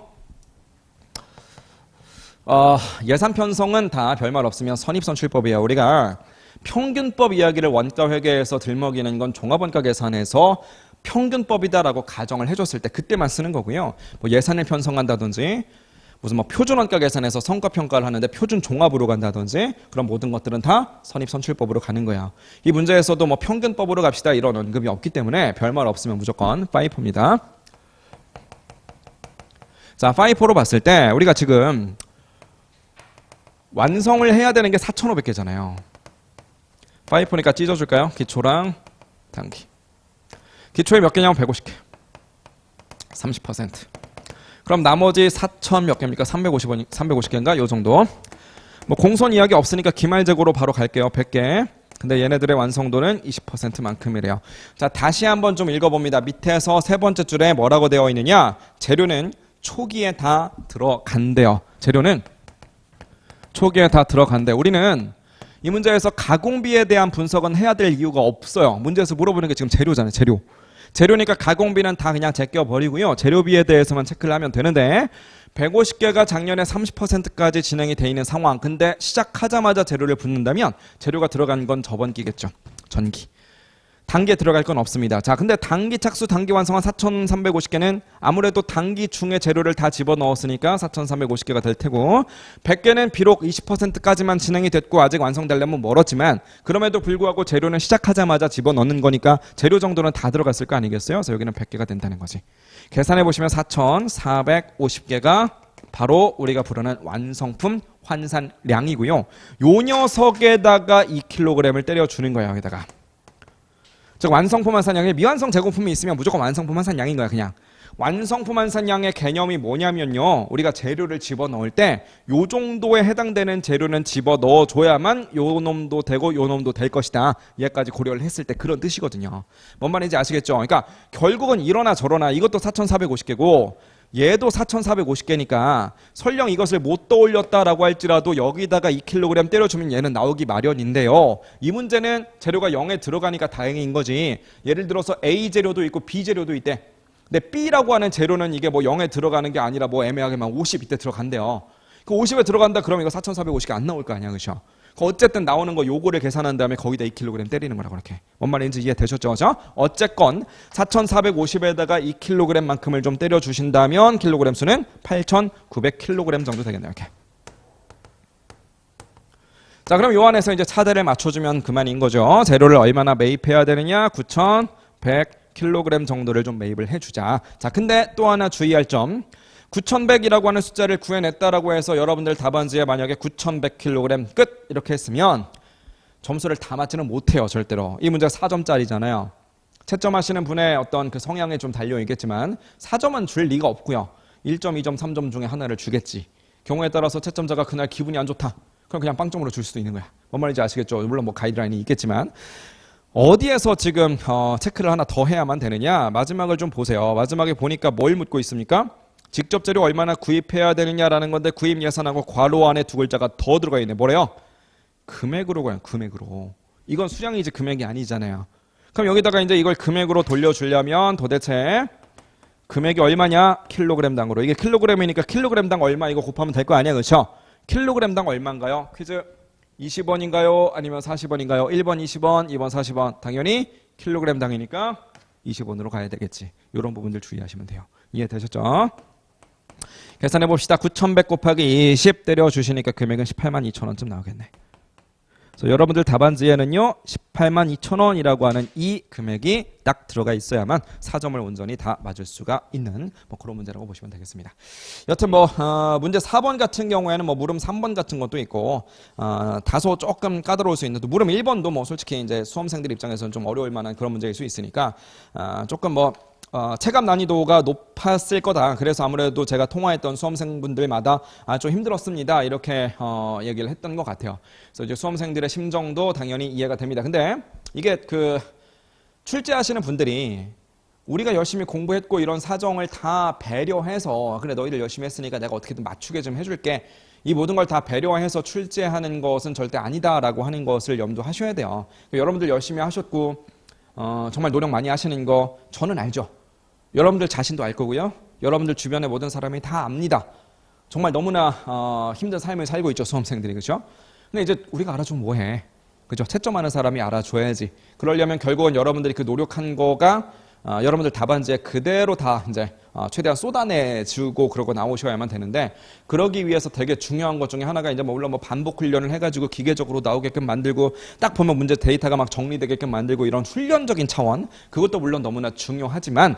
예산 편성은 다 별말 없으면 선입선출법이에요. 우리가 평균법 이야기를 원가회계에서 들먹이는 건 종합원가 계산에서 평균법이다라고 가정을 해줬을 때 그때만 쓰는 거고요. 뭐 예산을 편성한다든지 무슨 뭐 표준원가 계산에서 성과평가를 하는데 표준 종합으로 간다든지 그런 모든 것들은 다 선입선출법으로 가는 거야. 이 문제에서도 뭐 평균법으로 갑시다 이런 언급이 없기 때문에 별말 없으면 무조건 파이포입니다. 자, 파이포로 봤을 때 우리가 지금 완성을 해야 되는 게 4,500개잖아요. 파이포니까 찢어줄까요? 기초랑 단기. 기초에 몇 개냐면 150개. 30%. 그럼 나머지 4,000 몇 개입니까? 350개인가? 요 정도. 뭐 공손 이야기 없으니까 기말재고로 바로 갈게요. 100개. 근데 얘네들의 완성도는 20%만큼이래요. 자, 다시 한번 좀 읽어봅니다. 밑에서 세 번째 줄에 뭐라고 되어 있느냐? 재료는 초기에 다 들어간대요. 재료는 초기에 다 들어간대. 우리는 이 문제에서 가공비에 대한 분석은 해야 될 이유가 없어요. 문제에서 물어보는 게 지금 재료잖아요. 재료. 재료니까 가공비는 다 그냥 제껴버리고요. 재료비에 대해서만 체크를 하면 되는데 150개가 작년에 30%까지 진행이 돼 있는 상황. 근데 시작하자마자 재료를 붓는다면 재료가 들어간 건 저번 기겠죠. 전기. 단기에 들어갈 건 없습니다. 자, 근데 단기 착수, 단기 완성한 4,350개는 아무래도 단기 중에 재료를 다 집어넣었으니까 4,350개가 될 테고 100개는 비록 20%까지만 진행이 됐고 아직 완성되려면 멀었지만 그럼에도 불구하고 재료는 시작하자마자 집어넣는 거니까 재료 정도는 다 들어갔을 거 아니겠어요? 그래서 여기는 100개가 된다는 거지. 계산해 보시면 4,450개가 바로 우리가 부르는 완성품 환산량이고요. 요 녀석에다가 2kg을 때려주는 거예요. 여기다가. 즉 완성품 환산량에 미완성 제공품이 있으면 무조건 완성품 환산량인 거야. 그냥 완성품 환산량의 개념이 뭐냐면요, 우리가 재료를 집어넣을 때 요 정도에 해당되는 재료는 집어넣어줘야만 요 놈도 되고 요 놈도 될 것이다, 얘까지 고려를 했을 때 그런 뜻이거든요. 뭔 말인지 아시겠죠? 그러니까 결국은 이러나 저러나 이것도 4,450개고 얘도 4,450개니까 설령 이것을 못 떠올렸다라고 할지라도 여기다가 2kg 때려주면 얘는 나오기 마련인데요. 이 문제는 재료가 0에 들어가니까 다행인 거지. 예를 들어서 A 재료도 있고 B 재료도 있대. 근데 B라고 하는 재료는 이게 뭐 0에 들어가는 게 아니라 뭐 애매하게만 50 이때 들어간대요. 그 50에 들어간다 그러면 이거 4,450개 안 나올 거 아니야, 그렇죠? 어쨌든 나오는 거 요거를 계산한 다음에 거기다 2kg 때리는 거라고 그렇게. 뭔 말인지 이해되셨죠? 어쨌건 4,450에다가 2kg만큼을 좀 때려 주신다면 킬로그램 수는 8,900kg 정도 되겠네요. 이렇게. 자, 그럼 요 안에서 이제 차대를 맞춰주면 그만인 거죠. 재료를 얼마나 매입해야 되느냐? 9,100kg 정도를 좀 매입을 해주자. 자, 근데 또 하나 주의할 점. 9,100이라고 하는 숫자를 구해냈다라고 해서 여러분들 답안지에 만약에 9,100kg 끝 이렇게 했으면 점수를 다 맞지는 못해요. 절대로. 이 문제가 4점짜리잖아요. 채점하시는 분의 어떤 그 성향에 좀 달려있겠지만 4점은 줄 리가 없고요. 1점, 2점, 3점 중에 하나를 주겠지. 경우에 따라서 채점자가 그날 기분이 안 좋다. 그럼 그냥 빵점으로 줄 수도 있는 거야. 뭔 말인지 아시겠죠? 물론 뭐 가이드라인이 있겠지만 어디에서 지금 체크를 하나 더 해야만 되느냐? 마지막을 좀 보세요. 마지막에 보니까 뭘 묻고 있습니까? 직접 재료 얼마나 구입해야 되느냐라는 건데 구입 예산하고 괄호 안에 두 글자가 더 들어가 있네. 뭐래요? 금액으로 가요. 금액으로. 이건 수량이지 금액이 아니잖아요. 그럼 여기다가 이제 이걸 금액으로 돌려주려면 도대체 금액이 얼마냐? 킬로그램당으로. 이게 킬로그램이니까 킬로그램당 얼마 이거 곱하면 될 거 아니야, 그렇죠? 킬로그램당 얼마인가요? 퀴즈 20원인가요? 아니면 40원인가요? 1번 20원, 2번 40원. 당연히 킬로그램당이니까 20원으로 가야 되겠지. 이런 부분들 주의하시면 돼요. 이해되셨죠? 계산해 봅시다. 9,100 곱하기 20 때려주시니까 금액은 182,000원쯤 나오겠네. 그래서 여러분들 답안지에는요 182,000원이라고 하는 이 금액이 딱 들어가 있어야만 4점을 온전히 다 맞을 수가 있는 뭐 그런 문제라고 보시면 되겠습니다. 여튼 뭐 문제 4번 같은 경우에는 뭐 물음 3번 같은 것도 있고 다소 조금 까다로울 수 있는데 물음 1번도 뭐 솔직히 이제 수험생들 입장에서는 좀 어려울 만한 그런 문제일 수 있으니까 조금 뭐 체감 난이도가 높았을 거다. 그래서 아무래도 제가 통화했던 수험생분들마다 좀 힘들었습니다. 이렇게 얘기를 했던 것 같아요. 그래서 이제 수험생들의 심정도 당연히 이해가 됩니다. 근데 이게 그 출제하시는 분들이 우리가 열심히 공부했고 이런 사정을 다 배려해서 그래 너희들 열심히 했으니까 내가 어떻게든 맞추게 좀 해줄게. 이 모든 걸 다 배려해서 출제하는 것은 절대 아니다라고 하는 것을 염두하셔야 돼요. 여러분들 열심히 하셨고 정말 노력 많이 하시는 거 저는 알죠. 여러분들 자신도 알 거고요. 여러분들 주변의 모든 사람이 다 압니다. 정말 너무나 힘든 삶을 살고 있죠. 수험생들이. 그렇죠? 근데 이제 우리가 알아주면 뭐해. 그죠? 채점하는 사람이 알아줘야지. 그러려면 결국은 여러분들이 그 노력한 거가 여러분들 답안지에 그대로 다 이제 최대한 쏟아내주고 그러고 나오셔야만 되는데 그러기 위해서 되게 중요한 것 중에 하나가 이제 뭐 물론 뭐 반복 훈련을 해가지고 기계적으로 나오게끔 만들고 딱 보면 문제 데이터가 막 정리되게끔 만들고 이런 훈련적인 차원 그것도 물론 너무나 중요하지만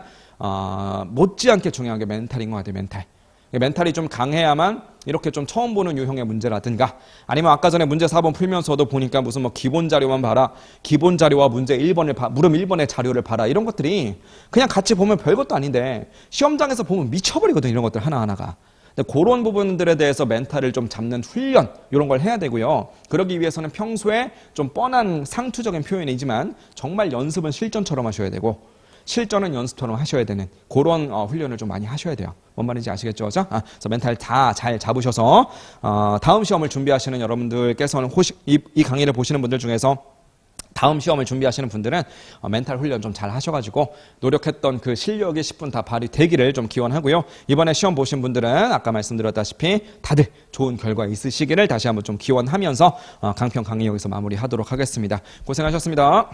못지않게 중요한 게 멘탈인 것 같아요. 멘탈이 좀 강해야만 이렇게 좀 처음 보는 유형의 문제라든가 아니면 아까 전에 문제 4번 풀면서도 보니까 무슨 뭐 기본 자료만 봐라. 기본 자료와 문제 1번을 물음 1번의 자료를 봐라. 이런 것들이 그냥 같이 보면 별것도 아닌데 시험장에서 보면 미쳐버리거든. 이런 것들 하나하나가. 근데 그런 부분들에 대해서 멘탈을 좀 잡는 훈련 이런 걸 해야 되고요. 그러기 위해서는 평소에 좀 뻔한 상투적인 표현이지만 정말 연습은 실전처럼 하셔야 되고 실전은 연습처럼 하셔야 되는 그런 훈련을 좀 많이 하셔야 돼요. 뭔 말인지 아시겠죠? 그래서 멘탈 다 잘 잡으셔서 다음 시험을 준비하시는 여러분들께서는 이 강의를 보시는 분들 중에서 다음 시험을 준비하시는 분들은 멘탈 훈련 좀 잘 하셔가지고 노력했던 그 실력이 10분 다 발휘되기를 좀 기원하고요. 이번에 시험 보신 분들은 아까 말씀드렸다시피 다들 좋은 결과 있으시기를 다시 한번 좀 기원하면서 강평 강의 여기서 마무리하도록 하겠습니다. 고생하셨습니다.